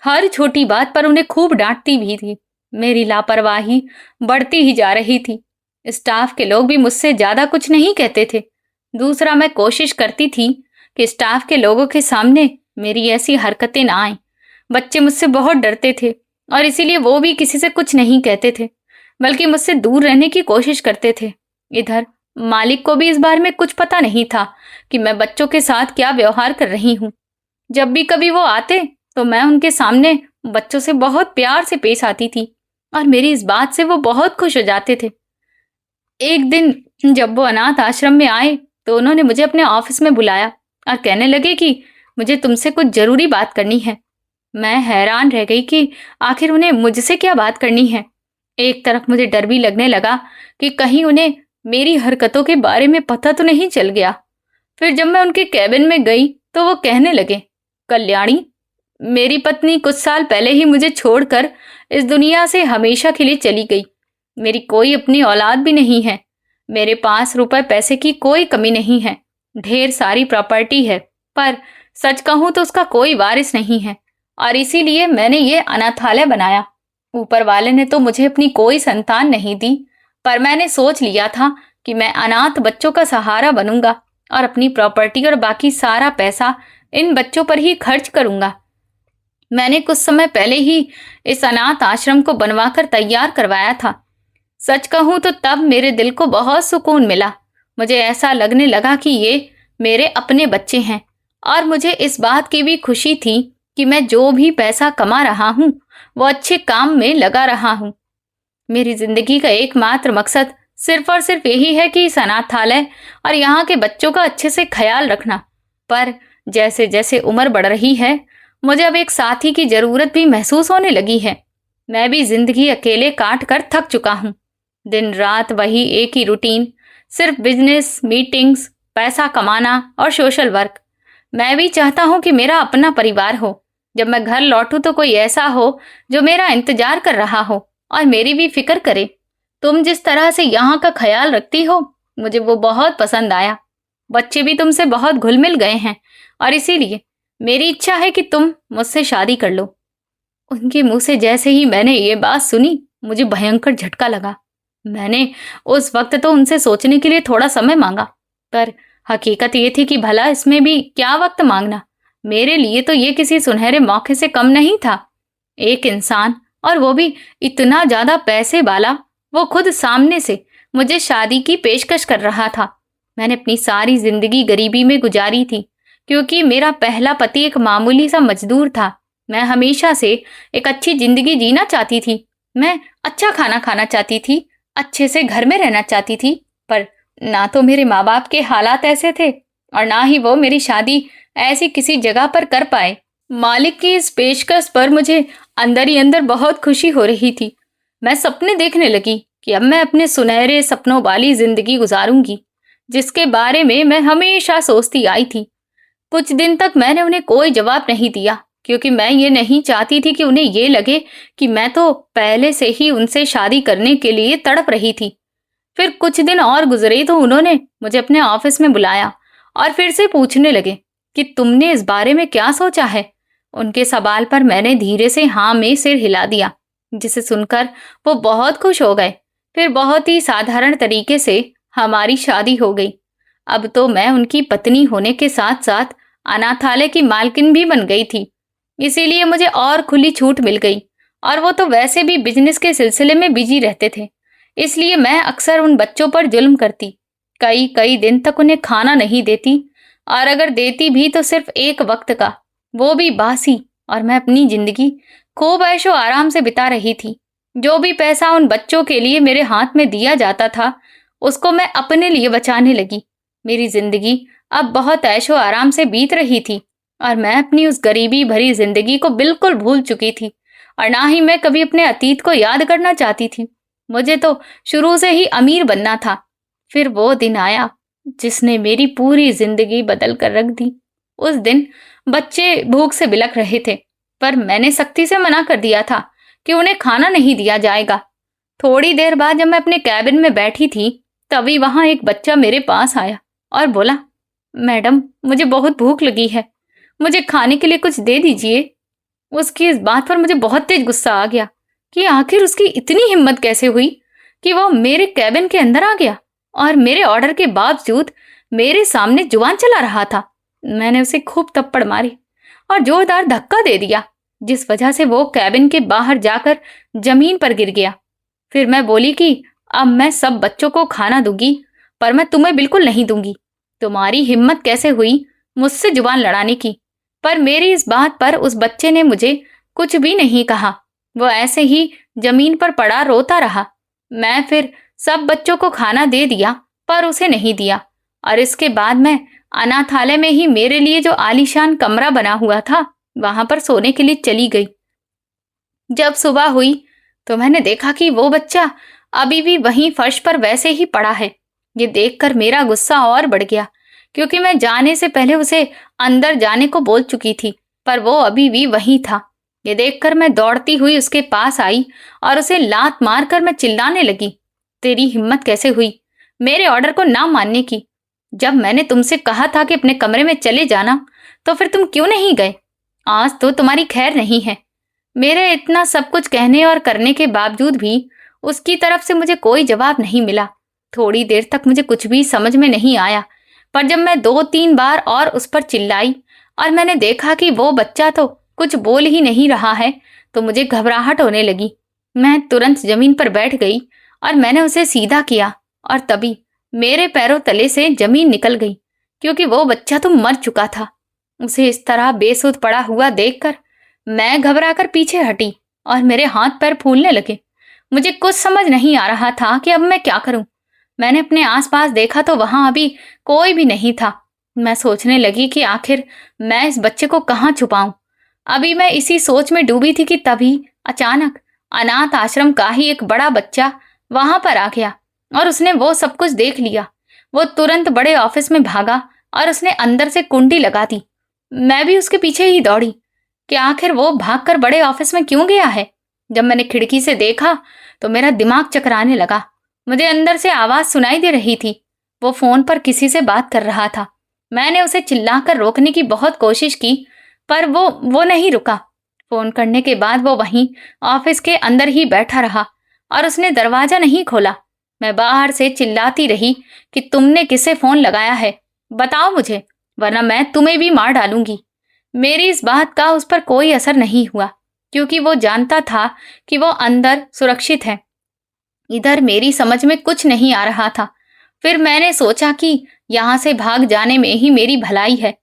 हर छोटी बात पर उन्हें खूब डांटती भी थी। मेरी लापरवाही बढ़ती ही जा रही थी। स्टाफ के लोग भी मुझसे ज्यादा कुछ नहीं कहते थे। दूसरा, मैं कोशिश करती थी कि स्टाफ के लोगों के सामने मेरी ऐसी हरकतें ना आए। बच्चे मुझसे बहुत डरते थे और इसीलिए वो भी किसी से कुछ नहीं कहते थे, बल्कि मुझसे दूर रहने की कोशिश करते थे। इधर मालिक को भी इस बारे में कुछ पता नहीं था कि मैं बच्चों के साथ क्या व्यवहार कर रही हूँ। जब भी कभी वो आते तो मैं उनके सामने बच्चों से बहुत प्यार से पेश आती थी और मेरी इस बात से वो बहुत खुश हो जाते थे। एक दिन जब वो अनाथ आश्रम में आए तो उन्होंने मुझे अपने ऑफिस में बुलाया और कहने लगे कि मुझे तुमसे कुछ जरूरी बात करनी है। मैं हैरान रह गई कि आखिर उन्हें मुझसे क्या बात करनी है। एक तरफ मुझे डर भी लगने लगा कि कहीं उन्हें मेरी हरकतों के बारे में पता तो नहीं चल गया। फिर जब मैं उनके कैबिन में गई तो वो कहने लगे, कल्याणी, मेरी पत्नी कुछ साल पहले ही मुझे छोड़कर इस दुनिया से हमेशा के लिए चली गई। मेरी कोई अपनी औलाद भी नहीं है। मेरे पास रुपए पैसे की कोई कमी नहीं है। ढेर सारी प्रॉपर्टी है, पर सच कहूं तो उसका कोई वारिस नहीं है, और इसीलिए मैंने ये अनाथालय बनाया। ऊपर वाले ने तो मुझे अपनी कोई संतान नहीं दी, पर मैंने सोच लिया था कि मैं अनाथ बच्चों का सहारा बनूंगा और अपनी प्रॉपर्टी और बाकी सारा पैसा इन बच्चों पर ही खर्च करूंगा। मैंने कुछ समय पहले ही इस अनाथ आश्रम को बनवाकर तैयार करवाया था। सच कहूं तो तब मेरे दिल को बहुत सुकून मिला। मुझे ऐसा लगने लगा कि ये मेरे अपने बच्चे हैं, और मुझे इस बात की भी खुशी थी कि मैं जो भी पैसा कमा रहा हूं वो अच्छे काम में लगा रहा हूं। मेरी जिंदगी का एकमात्र मकसद सिर्फ और सिर्फ यही है कि इस अनाथालय और यहाँ के बच्चों का अच्छे से ख्याल रखना। पर जैसे जैसे उम्र बढ़ रही है, मुझे अब एक साथी की जरूरत भी महसूस होने लगी है। मैं भी जिंदगी अकेले काट कर थक चुका हूँ। दिन रात वही एक ही रूटीन, सिर्फ बिजनेस, मीटिंग्स, पैसा कमाना और सोशल वर्क। मैं भी चाहता हूँ कि मेरा अपना परिवार हो। जब मैं घर लौटूं तो कोई ऐसा हो जो मेरा इंतजार कर रहा हो और मेरी भी फिक्र करे। तुम जिस तरह से यहाँ का ख्याल रखती हो, मुझे वो बहुत पसंद आया। बच्चे भी तुमसे बहुत घुल मिल गए हैं, और इसीलिए मेरी इच्छा है कि तुम मुझसे शादी कर लो। उनके मुंह से जैसे ही मैंने ये बात सुनी, मुझे भयंकर झटका लगा। मैंने उस वक्त तो उनसे सोचने के लिए थोड़ा समय मांगा, पर हकीकत ये थी कि भला इसमें भी क्या वक्त मांगना। मेरे लिए तो ये किसी सुनहरे मौके से कम नहीं था। एक इंसान, और वो भी इतना ज्यादा पैसे वाला, वो खुद सामने से मुझे शादी की पेशकश कर रहा था। मैंने अपनी सारी जिंदगी गरीबी में गुजारी थी, क्योंकि मेरा पहला पति एक मामूली सा मजदूर था। मैं हमेशा से एक अच्छी जिंदगी जीना चाहती थी। मैं अच्छा खाना खाना चाहती थी, अच्छे से घर में रहना चाहती थी, पर ना तो मेरे माँ बाप के हालात ऐसे थे और ना ही वो मेरी शादी ऐसी किसी जगह पर कर पाए। मालिक की इस पेशकश पर मुझे अंदर ही अंदर बहुत खुशी हो रही थी। मैं सपने देखने लगी कि अब मैं अपने सुनहरे सपनों वाली जिंदगी गुजारूंगी, जिसके बारे में मैं हमेशा सोचती आई थी। कुछ दिन तक मैंने उन्हें कोई जवाब नहीं दिया, क्योंकि मैं ये नहीं चाहती थी कि उन्हें ये लगे कि मैं तो पहले से ही उनसे शादी करने के लिए तड़प रही थी। फिर कुछ दिन और गुजरे तो उन्होंने मुझे अपने ऑफिस में बुलाया और फिर से पूछने लगे कि तुमने इस बारे में क्या सोचा है। उनके सवाल पर मैंने धीरे से हाँ में सिर हिला दिया, जिसे सुनकर वो बहुत खुश हो गए। फिर बहुत ही साधारण तरीके से हमारी शादी हो गई। अब तो मैं उनकी पत्नी होने के साथ साथ अनाथालय की मालकिन भी बन गई थी। इसीलिए मुझे और खुली छूट मिल गई, और वो तो वैसे भी बिजनेस के सिलसिले में बिजी रहते थे। इसलिए मैं अक्सर उन बच्चों पर जुल्म करती। कई कई दिन तक उन्हें खाना नहीं देती, और अगर देती भी तो सिर्फ एक वक्त का, वो भी बासी। और मैं अपनी जिंदगी खूब ऐशो आराम से बिता रही थी। जो भी पैसा उन बच्चों के लिए मेरे हाथ में दिया जाता था, उसको मैं अपने लिए बचाने लगी। मेरी जिंदगी अब बहुत ऐशो आराम से बीत रही थी, और मैं अपनी उस गरीबी भरी जिंदगी को बिल्कुल भूल चुकी थी, और ना ही मैं कभी अपने अतीत को याद करना चाहती थी। मुझे तो शुरू से ही अमीर बनना था। फिर वो दिन आया जिसने मेरी पूरी जिंदगी बदल कर रख दी। उस दिन बच्चे भूख से बिलख रहे थे, पर मैंने सख्ती से मना कर दिया था कि उन्हें खाना नहीं दिया जाएगा। थोड़ी देर बाद जब मैं अपने कैबिन में बैठी थी, तभी वहां एक बच्चा मेरे पास आया और बोला, मैडम, मुझे बहुत भूख लगी है, मुझे खाने के लिए कुछ दे दीजिए। उसकी इस बात पर मुझे बहुत तेज गुस्सा आ गया कि आखिर उसकी इतनी हिम्मत कैसे हुई कि वो मेरे कैबिन के अंदर आ गया और मेरे ऑर्डर के बावजूद मेरे सामने जुबान चला रहा था। मैंने उसे खूब थप्पड़ मारी और जोरदार धक्का दे दिया, जिस वजह से वो कैबिन के बाहर जाकर जमीन पर गिर गया। फिर मैं बोली कि अब मैं सब बच्चों को खाना दूंगी, पर मैं तुम्हें बिल्कुल नहीं दूंगी। तुम्हारी हिम्मत कैसे हुई मुझसे जुबान लड़ाने की? पर मेरी इस बात पर उस बच्चे ने मुझे कुछ भी नहीं कहा। वो ऐसे ही जमीन पर पड़ा रोता रहा। मैं फिर सब बच्चों को खाना दे दिया, पर उसे नहीं दिया। और इसके बाद मैं अनाथालय में ही मेरे लिए जो आलीशान कमरा बना हुआ था, वहां पर सोने के लिए चली गई। जब सुबह हुई तो मैंने देखा कि वो बच्चा अभी भी वहीं फर्श पर वैसे ही पड़ा है। ये देखकर मेरा गुस्सा और बढ़ गया, क्योंकि मैं जाने से पहले उसे अंदर जाने को बोल चुकी थी, पर वो अभी भी वहीं था। ये देखकर मैं दौड़ती हुई उसके पास आई और उसे लात मारकर मैं चिल्लाने लगी, तेरी हिम्मत कैसे हुई मेरे ऑर्डर को ना मानने की? जब मैंने तुमसे कहा था कि अपने कमरे में चले जाना, तो फिर तुम क्यों नहीं गए? आज तो तुम्हारी खैर नहीं है। मेरे इतना सब कुछ कहने और करने के बावजूद भी उसकी तरफ से मुझे कोई जवाब नहीं मिला। थोड़ी देर तक मुझे कुछ भी समझ में नहीं आया, पर जब मैं 2-3 बार और उस पर चिल्लाई और मैंने देखा कि वो बच्चा तो कुछ बोल ही नहीं रहा है, तो मुझे घबराहट होने लगी। मैं तुरंत जमीन पर बैठ गई और मैंने उसे सीधा किया, और तभी मेरे पैरों तले से जमीन निकल गई, क्योंकि वो बच्चा तो मर चुका था। उसे इस तरह बेसुध पड़ा हुआ देखकर मैं घबराकर पीछे हटी और मेरे हाथ पैर फूलने लगे। मुझे कुछ समझ नहीं आ रहा था कि अब मैं क्या करूं। मैंने अपने आसपास देखा तो वहां अभी कोई भी नहीं था। मैं सोचने लगी कि आखिर मैं इस बच्चे को कहाँ छुपाऊं। अभी मैं इसी सोच में डूबी थी कि तभी अचानक अनाथ आश्रम का ही एक बड़ा बच्चा वहां पर आ गया और उसने वो सब कुछ देख लिया। वो तुरंत बड़े ऑफिस में भागा और उसने अंदर से कुंडी लगा दी। मैं भी उसके पीछे ही दौड़ी कि आखिर वो भागकर बड़े ऑफिस में क्यों गया है। जब मैंने खिड़की से देखा तो मेरा दिमाग चकराने लगा। मुझे अंदर से आवाज सुनाई दे रही थी। वो फोन पर किसी से बात कर रहा था। मैंने उसे चिल्लाकर रोकने की बहुत कोशिश की, पर वो नहीं रुका। फोन करने के बाद वो वहीं ऑफिस के अंदर ही बैठा रहा और उसने दरवाजा नहीं खोला। मैं बाहर से चिल्लाती रही कि तुमने किसे फोन लगाया है, बताओ मुझे, वरना मैं तुम्हें भी मार डालूंगी। मेरी इस बात का उस पर कोई असर नहीं हुआ, क्योंकि वो जानता था कि वो अंदर सुरक्षित है। इधर मेरी समझ में कुछ नहीं आ रहा था। फिर मैंने सोचा कि यहाँ से भाग जाने में ही मेरी भलाई है।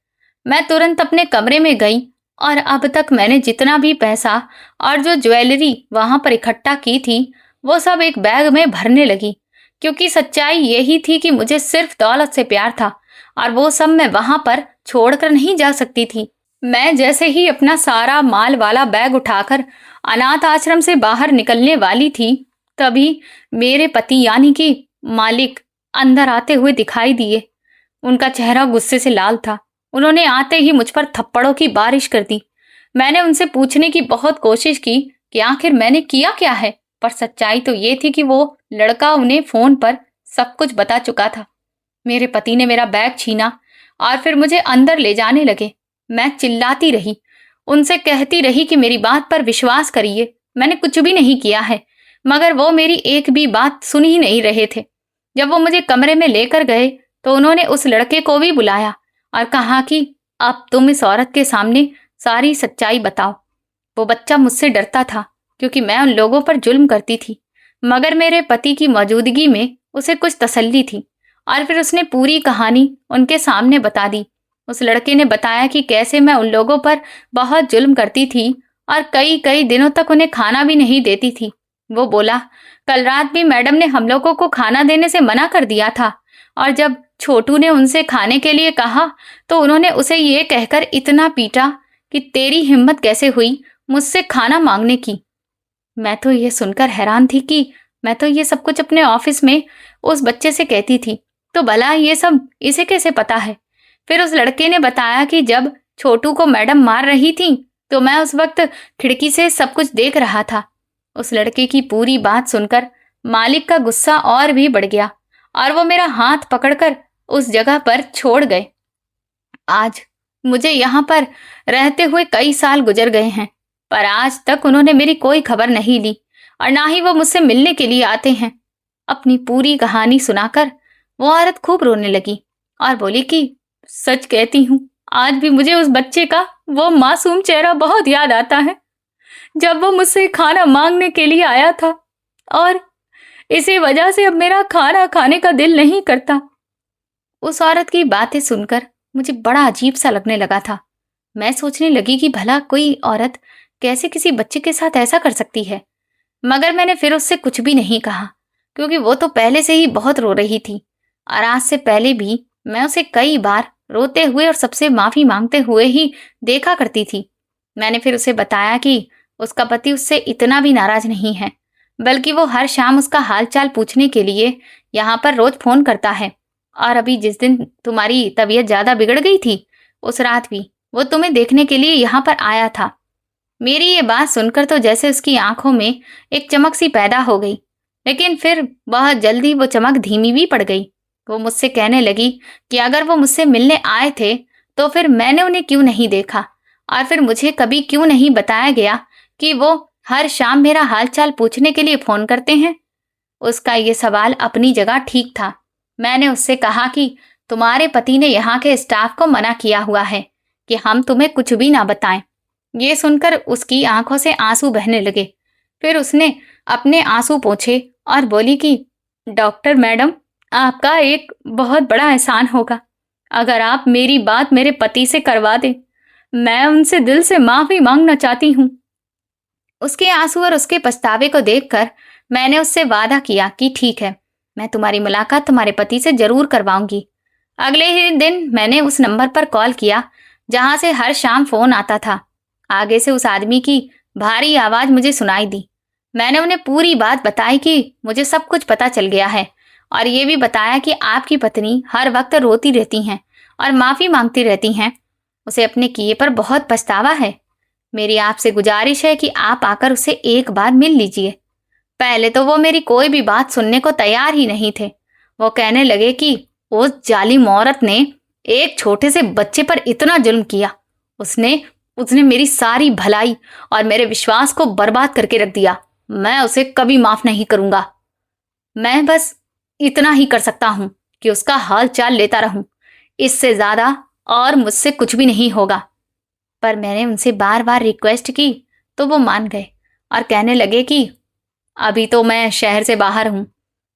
मैं तुरंत अपने कमरे में गई और अब तक मैंने जितना भी पैसा और जो ज्वेलरी वहां पर इकट्ठा की थी, वो सब एक बैग में भरने लगी, क्योंकि सच्चाई यही थी कि मुझे सिर्फ दौलत से प्यार था और वो सब मैं वहां पर छोड़कर नहीं जा सकती थी। मैं जैसे ही अपना सारा माल वाला बैग उठाकर अनाथ आश्रम से बाहर निकलने वाली थी, तभी मेरे पति यानी कि मालिक अंदर आते हुए दिखाई दिए। उनका चेहरा गुस्से से लाल था। उन्होंने आते ही मुझ पर थप्पड़ों की बारिश कर दी। मैंने उनसे पूछने की बहुत कोशिश की कि आखिर मैंने किया क्या है, पर सच्चाई तो ये थी कि वो लड़का उन्हें फोन पर सब कुछ बता चुका था। मेरे पति ने मेरा बैग छीना और फिर मुझे अंदर ले जाने लगे। मैं चिल्लाती रही, उनसे कहती रही कि मेरी बात पर विश्वास करिए, मैंने कुछ भी नहीं किया है, मगर वो मेरी एक भी बात सुन ही नहीं रहे थे। जब वो मुझे कमरे में लेकर गए तो उन्होंने उस लड़के को भी बुलाया और कहा कि अब तुम इस औरत के सामने सारी सच्चाई बताओ। वो बच्चा मुझसे डरता था, क्योंकि मैं उन लोगों पर जुल्म करती थी, मगर मेरे पति की मौजूदगी में उसे कुछ तसल्ली थी। और फिर उसने पूरी कहानी उनके सामने बता दी। उस लड़के ने बताया कि कैसे मैं उन लोगों पर बहुत जुल्म करती थी और कई कई दिनों तक उन्हें खाना भी नहीं देती थी। वो बोला, कल रात भी मैडम ने हम लोगों को खाना देने से मना कर दिया था, और जब छोटू ने उनसे खाने के लिए कहा तो उन्होंने उसे ये कहकर इतना पीटा कि तेरी हिम्मत कैसे हुई मुझसे खाना मांगने की। मैं तो ये सुनकर हैरान थी कि मैं तो ये सब कुछ अपने ऑफिस में उस बच्चे से कहती थी, तो भला ये सब इसे कैसे पता है? फिर उस लड़के ने बताया कि जब छोटू को मैडम मार रही थी तो मैं उस वक्त खिड़की से सब कुछ देख रहा था। उस लड़के की पूरी बात सुनकर मालिक का गुस्सा और भी बढ़ गया और वो मेरा हाथ पकड़कर उस जगह पर छोड़ गए। आज मुझे यहाँ पर रहते हुए कई साल गुजर गए हैं, पर आज तक उन्होंने मेरी कोई खबर नहीं ली और ना ही वो मुझसे मिलने के लिए आते हैं। अपनी पूरी कहानी सुनाकर वो औरत खूब रोने लगी और बोली कि सच कहती हूँ, आज भी मुझे उस बच्चे का वो मासूम चेहरा बहुत याद आता है, जब वो मुझसे खाना मांगने के लिए आया था, और इसी वजह से अब मेरा खाना खाने का दिल नहीं करता। उस औरत की बातें सुनकर मुझे बड़ा अजीब सा लगने लगा था। मैं सोचने लगी कि भला कोई औरत कैसे किसी बच्चे के साथ ऐसा कर सकती है, मगर मैंने फिर उससे कुछ भी नहीं कहा, क्योंकि वो तो पहले से ही बहुत रो रही थी और आज से पहले भी मैं उसे कई बार रोते हुए और सबसे माफी मांगते हुए ही देखा करती थी। मैंने फिर उसे बताया कि उसका पति उससे इतना भी नाराज नहीं है, बल्कि वो हर शाम उसका हालचाल पूछने के लिए यहाँ पर रोज फोन करता है। और अभी जिस दिन तुम्हारी तबीयत ज्यादा बिगड़ गई थी, उस रात भी वो तुम्हें देखने के लिए यहाँ पर आया था। मेरी ये बात सुनकर तो जैसे उसकी आंखों में एक चमक सी पैदा हो गई, लेकिन फिर बहुत जल्दी वो चमक धीमी भी पड़ गई। वो मुझसे कहने लगी कि अगर वो मुझसे मिलने आए थे तो फिर मैंने उन्हें क्यों नहीं देखा, और फिर मुझे कभी क्यों नहीं बताया गया कि वो हर शाम मेरा हालचाल पूछने के लिए फोन करते हैं। उसका ये सवाल अपनी जगह ठीक था। मैंने उससे कहा कि तुम्हारे पति ने यहाँ के स्टाफ को मना किया हुआ है कि हम तुम्हें कुछ भी ना बताएं। ये सुनकर उसकी आंखों से आंसू बहने लगे। फिर उसने अपने आंसू पोंछे और बोली कि डॉक्टर मैडम, आपका एक बहुत बड़ा एहसान होगा अगर आप मेरी बात मेरे पति से करवा दें। मैं उनसे दिल से माफी मांगना चाहती हूँ। उसके आंसू और उसके पछतावे को देखकर मैंने उससे वादा किया कि ठीक है, मैं तुम्हारी मुलाकात तुम्हारे पति से जरूर करवाऊंगी। अगले ही दिन मैंने उस नंबर पर कॉल किया जहां से हर शाम फोन आता था। आगे से उस आदमी की भारी आवाज मुझे सुनाई दी। मैंने उन्हें पूरी बात बताई कि मुझे सब कुछ पता चल गया है, और ये भी बताया कि आपकी पत्नी हर वक्त रोती रहती हैं और माफी मांगती रहती हैं। उसे अपने किए पर बहुत पछतावा है। मेरी आपसे गुजारिश है कि आप आकर उसे एक बार मिल लीजिए। पहले तो वो मेरी कोई भी बात सुनने को तैयार ही नहीं थे। वो कहने लगे कि उस जालिम औरत ने एक छोटे से बच्चे पर इतना जुल्म किया। उसने उसने मेरी सारी भलाई और मेरे विश्वास को बर्बाद करके रख दिया। मैं उसे कभी माफ नहीं करूंगा। मैं बस इतना ही कर सकता हूं कि उसका हाल चाल लेता रहूं। इससे ज्यादा और मुझसे कुछ भी नहीं होगा। पर मैंने उनसे बार बार रिक्वेस्ट की तो वो मान गए और कहने लगे कि अभी तो मैं शहर से बाहर हूँ,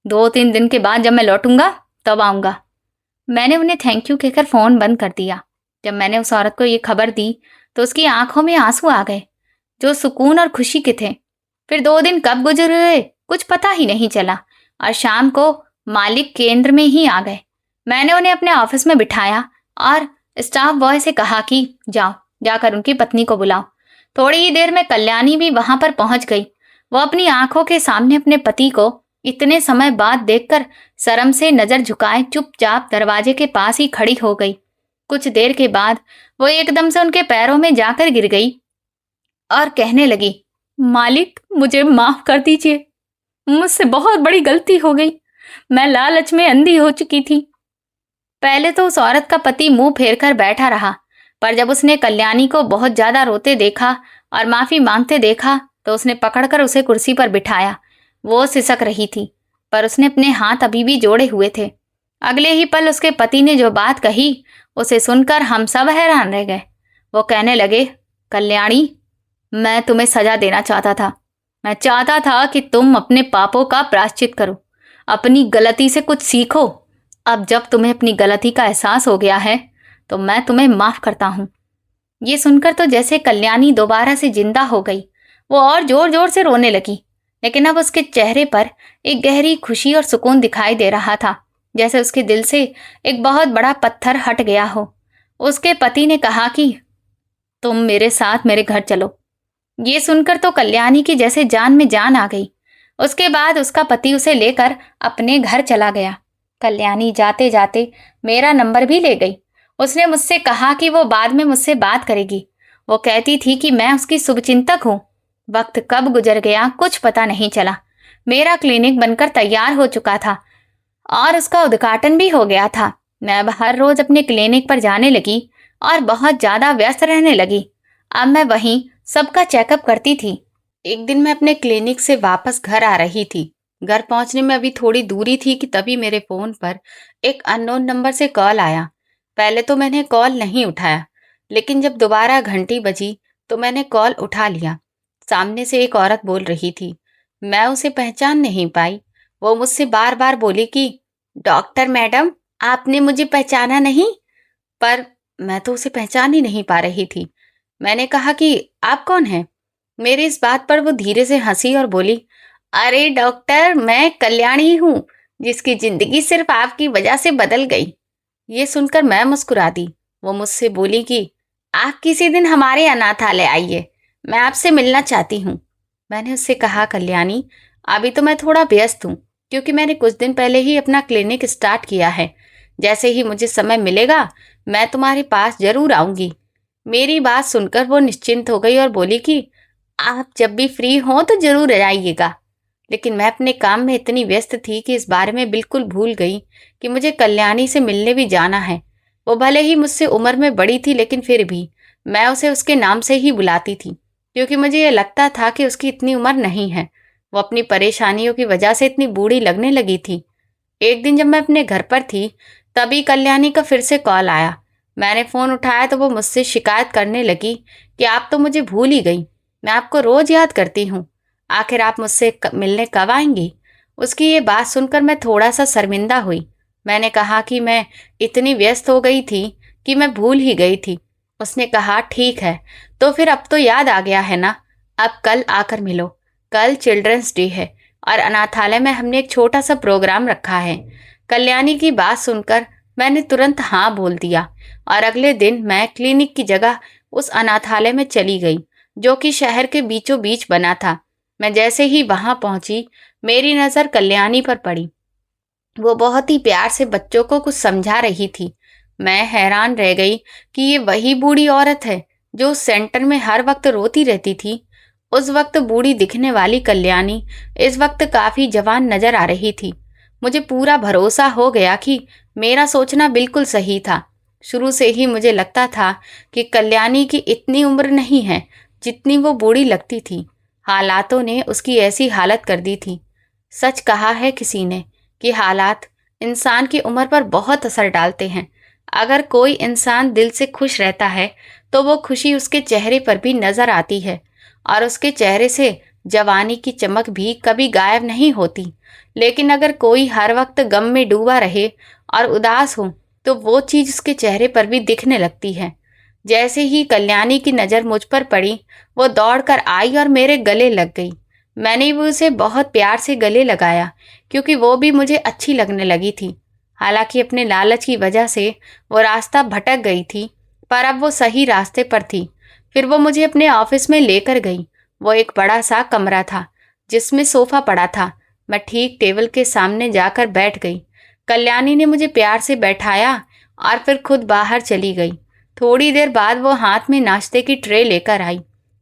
2-3 दिन के बाद जब मैं लौटूंगा तब आऊंगा। मैंने उन्हें थैंक यू कहकर फोन बंद कर दिया। जब मैंने उस औरत को ये खबर दी तो उसकी आंखों में आंसू आ गए, जो सुकून और खुशी के थे। फिर 2 दिन कब गुजर गए कुछ पता ही नहीं चला, और शाम को मालिक केंद्र में ही आ गए। मैंने उन्हें अपने ऑफिस में बिठाया और स्टाफ बॉय से कहा कि जाओ, जाकर उनकी पत्नी को बुलाओ। थोड़ी ही देर में कल्याणी भी वहां पर पहुंच गई। वो अपनी आंखों के सामने अपने पति को इतने समय बाद देखकर शर्म से नजर झुकाए चुपचाप दरवाजे के पास ही खड़ी हो गई। कुछ देर के बाद वो एकदम से उनके पैरों में जाकर गिर गई और कहने लगी, मालिक मुझे माफ कर दीजिए, मुझसे बहुत बड़ी गलती हो गई। मैं लालच में अंधी हो चुकी थी। पहले तो उस औरत का पति मुंह फेर कर बैठा रहा, पर जब उसने कल्याणी को बहुत ज्यादा रोते देखा और माफी मांगते देखा तो उसने पकड़कर उसे कुर्सी पर बिठाया। वो सिसक रही थी, पर उसने अपने हाथ अभी भी जोड़े हुए थे। अगले ही पल उसके पति ने जो बात कही उसे सुनकर हम सब हैरान रह गए। वो कहने लगे, कल्याणी, मैं तुम्हें सजा देना चाहता था। मैं चाहता था कि तुम अपने पापों का प्रायश्चित करो, अपनी गलती से कुछ सीखो। अब जब तुम्हें अपनी गलती का एहसास हो गया है तो मैं तुम्हें माफ करता हूँ। ये सुनकर तो जैसे कल्याणी दोबारा से जिंदा हो गई। वो और जोर जोर से रोने लगी, लेकिन अब उसके चेहरे पर एक गहरी खुशी और सुकून दिखाई दे रहा था, जैसे उसके दिल से एक बहुत बड़ा पत्थर हट गया हो। उसके पति ने कहा कि तुम मेरे साथ मेरे घर चलो। ये सुनकर तो कल्याणी की जैसे जान में जान आ गई। उसके बाद उसका पति उसे लेकर अपने घर चला गया। कल्याणी जाते जाते मेरा नंबर भी ले गई। उसने मुझसे कहा कि वो बाद में मुझसे बात करेगी। वो कहती थी कि मैं उसकी शुभचिंतक हूँ। वक्त कब गुजर गया कुछ पता नहीं चला। मेरा क्लिनिक बनकर तैयार हो चुका था और उसका उद्घाटन भी हो गया था। मैं अब हर रोज अपने क्लिनिक पर जाने लगी और बहुत ज्यादा व्यस्त रहने लगी। अब मैं वहीं सबका चेकअप करती थी। एक दिन मैं अपने क्लिनिक से वापस घर आ रही थी। घर पहुंचने में अभी थोड़ी दूरी थी कि तभी मेरे फोन पर एक अननोन नंबर से कॉल आया। पहले तो मैंने कॉल नहीं उठाया, लेकिन जब दोबारा घंटी बजी तो मैंने कॉल उठा लिया। सामने से एक औरत बोल रही थी। मैं उसे पहचान नहीं पाई। वो मुझसे बार बार बोली कि डॉक्टर मैडम, आपने मुझे पहचाना नहीं। पर मैं तो उसे पहचान ही नहीं पा रही थी। मैंने कहा कि आप कौन हैं? मेरी इस बात पर वो धीरे से हंसी और बोली, अरे डॉक्टर, मैं कल्याणी हूँ, जिसकी जिंदगी सिर्फ आपकी वजह से बदल गई। ये सुनकर मैं मुस्कुरा दी। वो मुझसे बोली कि आप किसी दिन हमारे अनाथालय आइए, मैं आपसे मिलना चाहती हूँ। मैंने उससे कहा, कल्याणी, अभी तो मैं थोड़ा व्यस्त हूँ, क्योंकि मैंने कुछ दिन पहले ही अपना क्लिनिक स्टार्ट किया है। जैसे ही मुझे समय मिलेगा मैं तुम्हारे पास जरूर आऊंगी। मेरी बात सुनकर वो निश्चिंत हो गई और बोली कि आप जब भी फ्री हो तो जरूर आइएगा। लेकिन मैं अपने काम में इतनी व्यस्त थी कि इस बारे में बिल्कुल भूल गई कि मुझे कल्याणी से मिलने भी जाना है। वो भले ही मुझसे उम्र में बड़ी थी, लेकिन फिर भी मैं उसे उसके नाम से ही बुलाती थी, क्योंकि मुझे ये लगता था कि उसकी इतनी उम्र नहीं है। वो अपनी परेशानियों की वजह से इतनी बूढ़ी लगने लगी थी। एक दिन जब मैं अपने घर पर थी, तभी कल्याणी का फिर से कॉल आया। मैंने फ़ोन उठाया तो वो मुझसे शिकायत करने लगी कि आप तो मुझे भूल ही गई। मैं आपको रोज़ याद करती हूँ। आखिर आप मुझसे मिलने कब आएंगी? उसकी ये बात सुनकर मैं थोड़ा सा शर्मिंदा हुई। मैंने कहा कि मैं इतनी व्यस्त हो गई थी कि मैं भूल ही गई थी। उसने कहा, ठीक है, तो फिर अब तो याद आ गया है ना। अब कल आकर मिलो। कल चिल्ड्रंस डे है और अनाथालय में हमने एक छोटा सा प्रोग्राम रखा है। कल्याणी की बात सुनकर मैंने तुरंत हाँ बोल दिया और अगले दिन मैं क्लिनिक की जगह उस अनाथालय में चली गई, जो कि शहर के बीचों बीच बना था। मैं जैसे ही वहां पहुंची, मेरी नज़र कल्याणी पर पड़ी। वो बहुत ही प्यार से बच्चों को कुछ समझा रही थी। मैं हैरान रह गई कि ये वही बूढ़ी औरत है जो उस सेंटर में हर वक्त रोती रहती थी। उस वक्त बूढ़ी दिखने वाली कल्याणी इस वक्त काफी जवान नजर आ रही थी। मुझे पूरा भरोसा हो गया कि मेरा सोचना बिल्कुल सही था। शुरू से ही मुझे लगता था कि कल्याणी की इतनी उम्र नहीं है जितनी वो बूढ़ी लगती थी। हालातों ने उसकी ऐसी हालत कर दी थी। सच कहा है किसी ने कि हालात इंसान की उम्र पर बहुत असर डालते हैं। अगर कोई इंसान दिल से खुश रहता है तो वो खुशी उसके चेहरे पर भी नजर आती है और उसके चेहरे से जवानी की चमक भी कभी गायब नहीं होती। लेकिन अगर कोई हर वक्त गम में डूबा रहे और उदास हो तो वो चीज उसके चेहरे पर भी दिखने लगती है। जैसे ही कल्याणी की नज़र मुझ पर पड़ी, वो दौड़कर आई और मेरे गले लग गई। मैंने भी उसे बहुत प्यार से गले लगाया, क्योंकि वो भी मुझे अच्छी लगने लगी थी। हालांकि अपने लालच की वजह से वो रास्ता भटक गई थी, पर अब वो सही रास्ते पर थी। फिर वो मुझे अपने ऑफिस में लेकर गई। वो एक बड़ा सा कमरा था जिसमें सोफा पड़ा था। मैं ठीक टेबल के सामने जाकर बैठ गई। कल्याणी ने मुझे प्यार से बैठाया और फिर खुद बाहर चली गई। थोड़ी देर बाद वो हाथ में नाश्ते की ट्रे लेकर आई।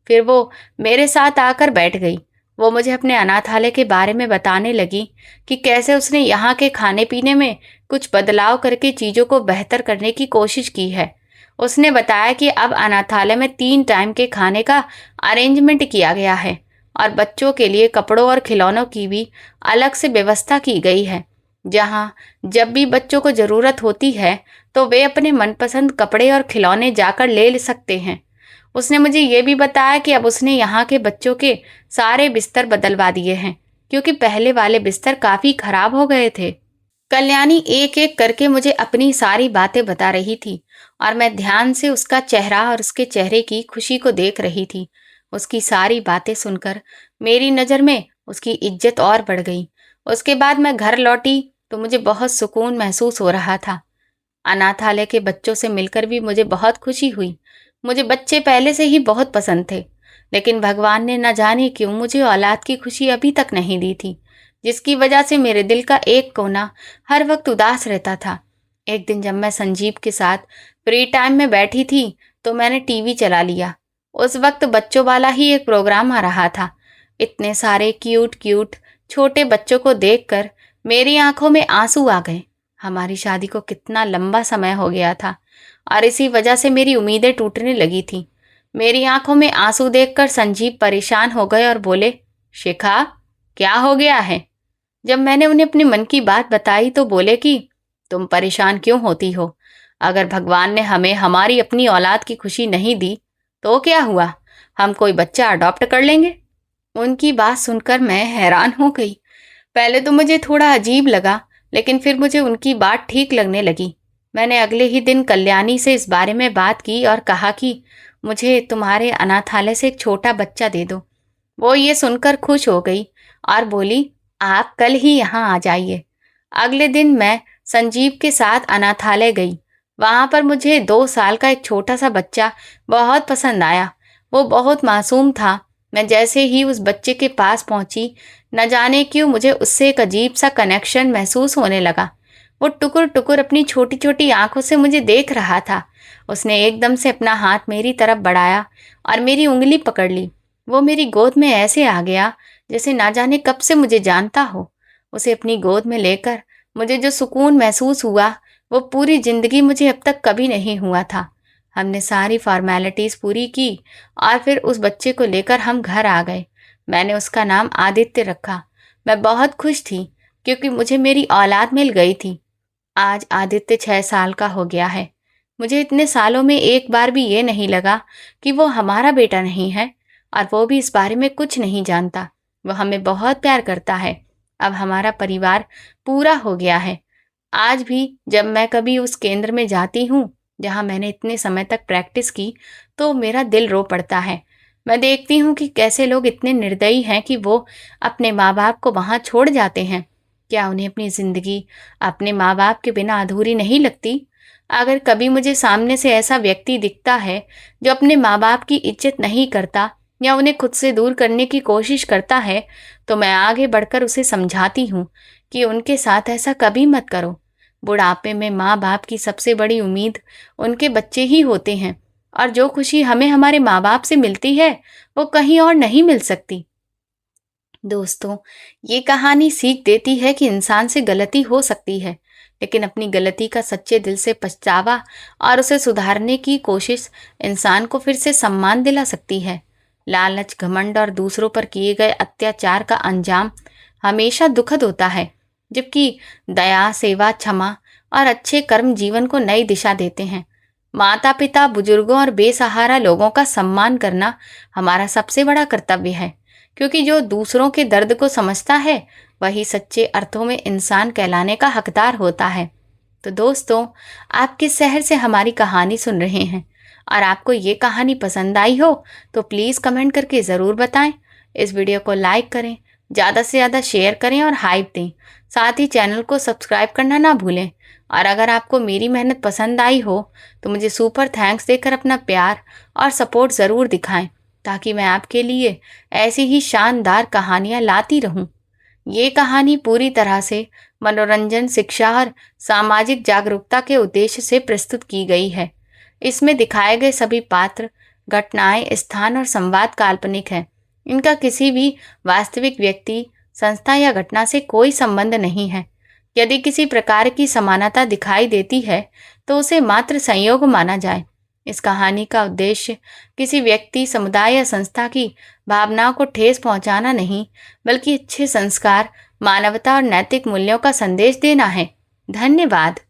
फिर वो मेरे साथ आकर बैठ गई। वो मुझे अपने अनाथालय के बारे में बताने लगी कि कैसे उसने यहाँ के खाने पीने में कुछ बदलाव करके चीज़ों को बेहतर करने की कोशिश की है। उसने बताया कि अब अनाथालय में 3 टाइम के खाने का अरेंजमेंट किया गया है और बच्चों के लिए कपड़ों और खिलौनों की भी अलग से व्यवस्था की गई है, जहाँ जब भी बच्चों को ज़रूरत होती है तो वे अपने मनपसंद कपड़े और खिलौने जाकर ले सकते हैं। उसने मुझे ये भी बताया कि अब उसने यहाँ के बच्चों के सारे बिस्तर बदलवा दिए हैं, क्योंकि पहले वाले बिस्तर काफ़ी खराब हो गए थे। कल्याणी एक एक करके मुझे अपनी सारी बातें बता रही थी और मैं ध्यान से उसका चेहरा और उसके चेहरे की खुशी को देख रही थी। उसकी सारी बातें सुनकर मेरी नज़र में उसकी इज्जत और बढ़ गई। उसके बाद मैं घर लौटी तो मुझे बहुत सुकून महसूस हो रहा था। अनाथालय के बच्चों से मिलकर भी मुझे बहुत खुशी हुई। मुझे बच्चे पहले से ही बहुत पसंद थे, लेकिन भगवान ने न जाने क्यों मुझे औलाद की खुशी अभी तक नहीं दी थी, जिसकी वजह से मेरे दिल का एक कोना हर वक्त उदास रहता था। एक दिन जब मैं संजीव के साथ फ्री टाइम में बैठी थी तो मैंने टीवी चला लिया। उस वक्त बच्चों वाला ही एक प्रोग्राम आ रहा था। इतने सारे क्यूट क्यूट छोटे बच्चों को देखकर मेरी आंखों में आंसू आ गए। हमारी शादी को कितना लंबा समय हो गया था और इसी वजह से मेरी उम्मीदें टूटने लगी थी। मेरी आंखों में आंसू देखकर संजीव परेशान हो गए और बोले, शिखा, क्या हो गया है? जब मैंने उन्हें अपने मन की बात बताई तो बोले कि तुम परेशान क्यों होती हो? अगर भगवान ने हमें हमारी अपनी औलाद की खुशी नहीं दी तो क्या हुआ? हम कोई बच्चा अडॉप्ट कर लेंगे। उनकी बात सुनकर मैं हैरान हो गई। पहले तो मुझे थोड़ा अजीब लगा, लेकिन फिर मुझे उनकी बात ठीक लगने लगी। मैंने अगले ही दिन कल्याणी से इस बारे में बात की और कहा कि मुझे तुम्हारे अनाथालय से एक छोटा बच्चा दे दो। वो ये सुनकर खुश हो गई और बोली, आप कल ही यहाँ आ जाइए। अगले दिन मैं संजीव के साथ अनाथालय गई। वहां पर मुझे 2 साल का एक छोटा सा बच्चा बहुत पसंद आया। वो बहुत मासूम था। मैं जैसे ही उस बच्चे के पास पहुंची, न जाने क्यों मुझे उससे एक अजीब सा कनेक्शन महसूस होने लगा। वो टुकुर टुकुर अपनी छोटी छोटी आंखों से मुझे देख रहा था। उसने एकदम से अपना हाथ मेरी तरफ बढ़ाया और मेरी उंगली पकड़ ली। वो मेरी गोद में ऐसे आ गया जैसे ना जाने कब से मुझे जानता हो। उसे अपनी गोद में लेकर मुझे जो सुकून महसूस हुआ, वो पूरी जिंदगी मुझे अब तक कभी नहीं हुआ था। हमने सारी फॉर्मेलिटीज पूरी की और फिर उस बच्चे को लेकर हम घर आ गए। मैंने उसका नाम आदित्य रखा। मैं बहुत खुश थी क्योंकि मुझे मेरी औलाद मिल गई थी। आज आदित्य 6 साल का हो गया है। मुझे इतने सालों में एक बार भी ये नहीं लगा कि वो हमारा बेटा नहीं है, और वो भी इस बारे में कुछ नहीं जानता। वो हमें बहुत प्यार करता है। अब हमारा परिवार पूरा हो गया है। आज भी जब मैं कभी उस केंद्र में जाती हूँ जहाँ मैंने इतने समय तक प्रैक्टिस की, तो मेरा दिल रो पड़ता है। मैं देखती हूँ कि कैसे लोग इतने निर्दयी हैं कि वो अपने माँ बाप को वहाँ छोड़ जाते हैं। क्या उन्हें अपनी जिंदगी अपने माँ बाप के बिना अधूरी नहीं लगती? अगर कभी मुझे सामने से ऐसा व्यक्ति दिखता है जो अपने माँ बाप की इज्जत नहीं करता या उन्हें खुद से दूर करने की कोशिश करता है, तो मैं आगे बढ़कर उसे समझाती हूँ कि उनके साथ ऐसा कभी मत करो। बुढ़ापे में माँ बाप की सबसे बड़ी उम्मीद उनके बच्चे ही होते हैं, और जो खुशी हमें हमारे माँ बाप से मिलती है वो कहीं और नहीं मिल सकती। दोस्तों, ये कहानी सीख देती है कि इंसान से गलती हो सकती है, लेकिन अपनी गलती का सच्चे दिल से पछतावा और उसे सुधारने की कोशिश इंसान को फिर से सम्मान दिला सकती है। लालच, घमंड और दूसरों पर किए गए अत्याचार का अंजाम हमेशा दुखद होता है, जबकि दया, सेवा, क्षमा और अच्छे कर्म जीवन को नई दिशा देते हैं। माता पिता, बुजुर्गों और बेसहारा लोगों का सम्मान करना हमारा सबसे बड़ा कर्तव्य है, क्योंकि जो दूसरों के दर्द को समझता है वही सच्चे अर्थों में इंसान कहलाने का हकदार होता है। तो दोस्तों, आप किस शहर से हमारी कहानी सुन रहे हैं, और आपको ये कहानी पसंद आई हो तो प्लीज़ कमेंट करके ज़रूर बताएं। इस वीडियो को लाइक करें, ज़्यादा से ज़्यादा शेयर करें और हाइप दें। साथ ही चैनल को सब्सक्राइब करना ना भूलें। और अगर आपको मेरी मेहनत पसंद आई हो तो मुझे सुपर थैंक्स देकर अपना प्यार और सपोर्ट ज़रूर दिखाएं, ताकि मैं आपके लिए ऐसी ही शानदार कहानियाँ लाती रहूं। ये कहानी पूरी तरह से मनोरंजन, शिक्षा और सामाजिक जागरूकता के उद्देश्य से प्रस्तुत की गई है। इसमें दिखाए गए सभी पात्र, घटनाएं, स्थान और संवाद काल्पनिक हैं। इनका किसी भी वास्तविक व्यक्ति, संस्था या घटना से कोई संबंध नहीं है। यदि किसी प्रकार की समानता दिखाई देती है तो उसे मात्र संयोग माना जाए। इस कहानी का उद्देश्य किसी व्यक्ति, समुदाय या संस्था की भावनाओं को ठेस पहुंचाना नहीं, बल्कि अच्छे संस्कार, मानवता और नैतिक मूल्यों का संदेश देना है। धन्यवाद।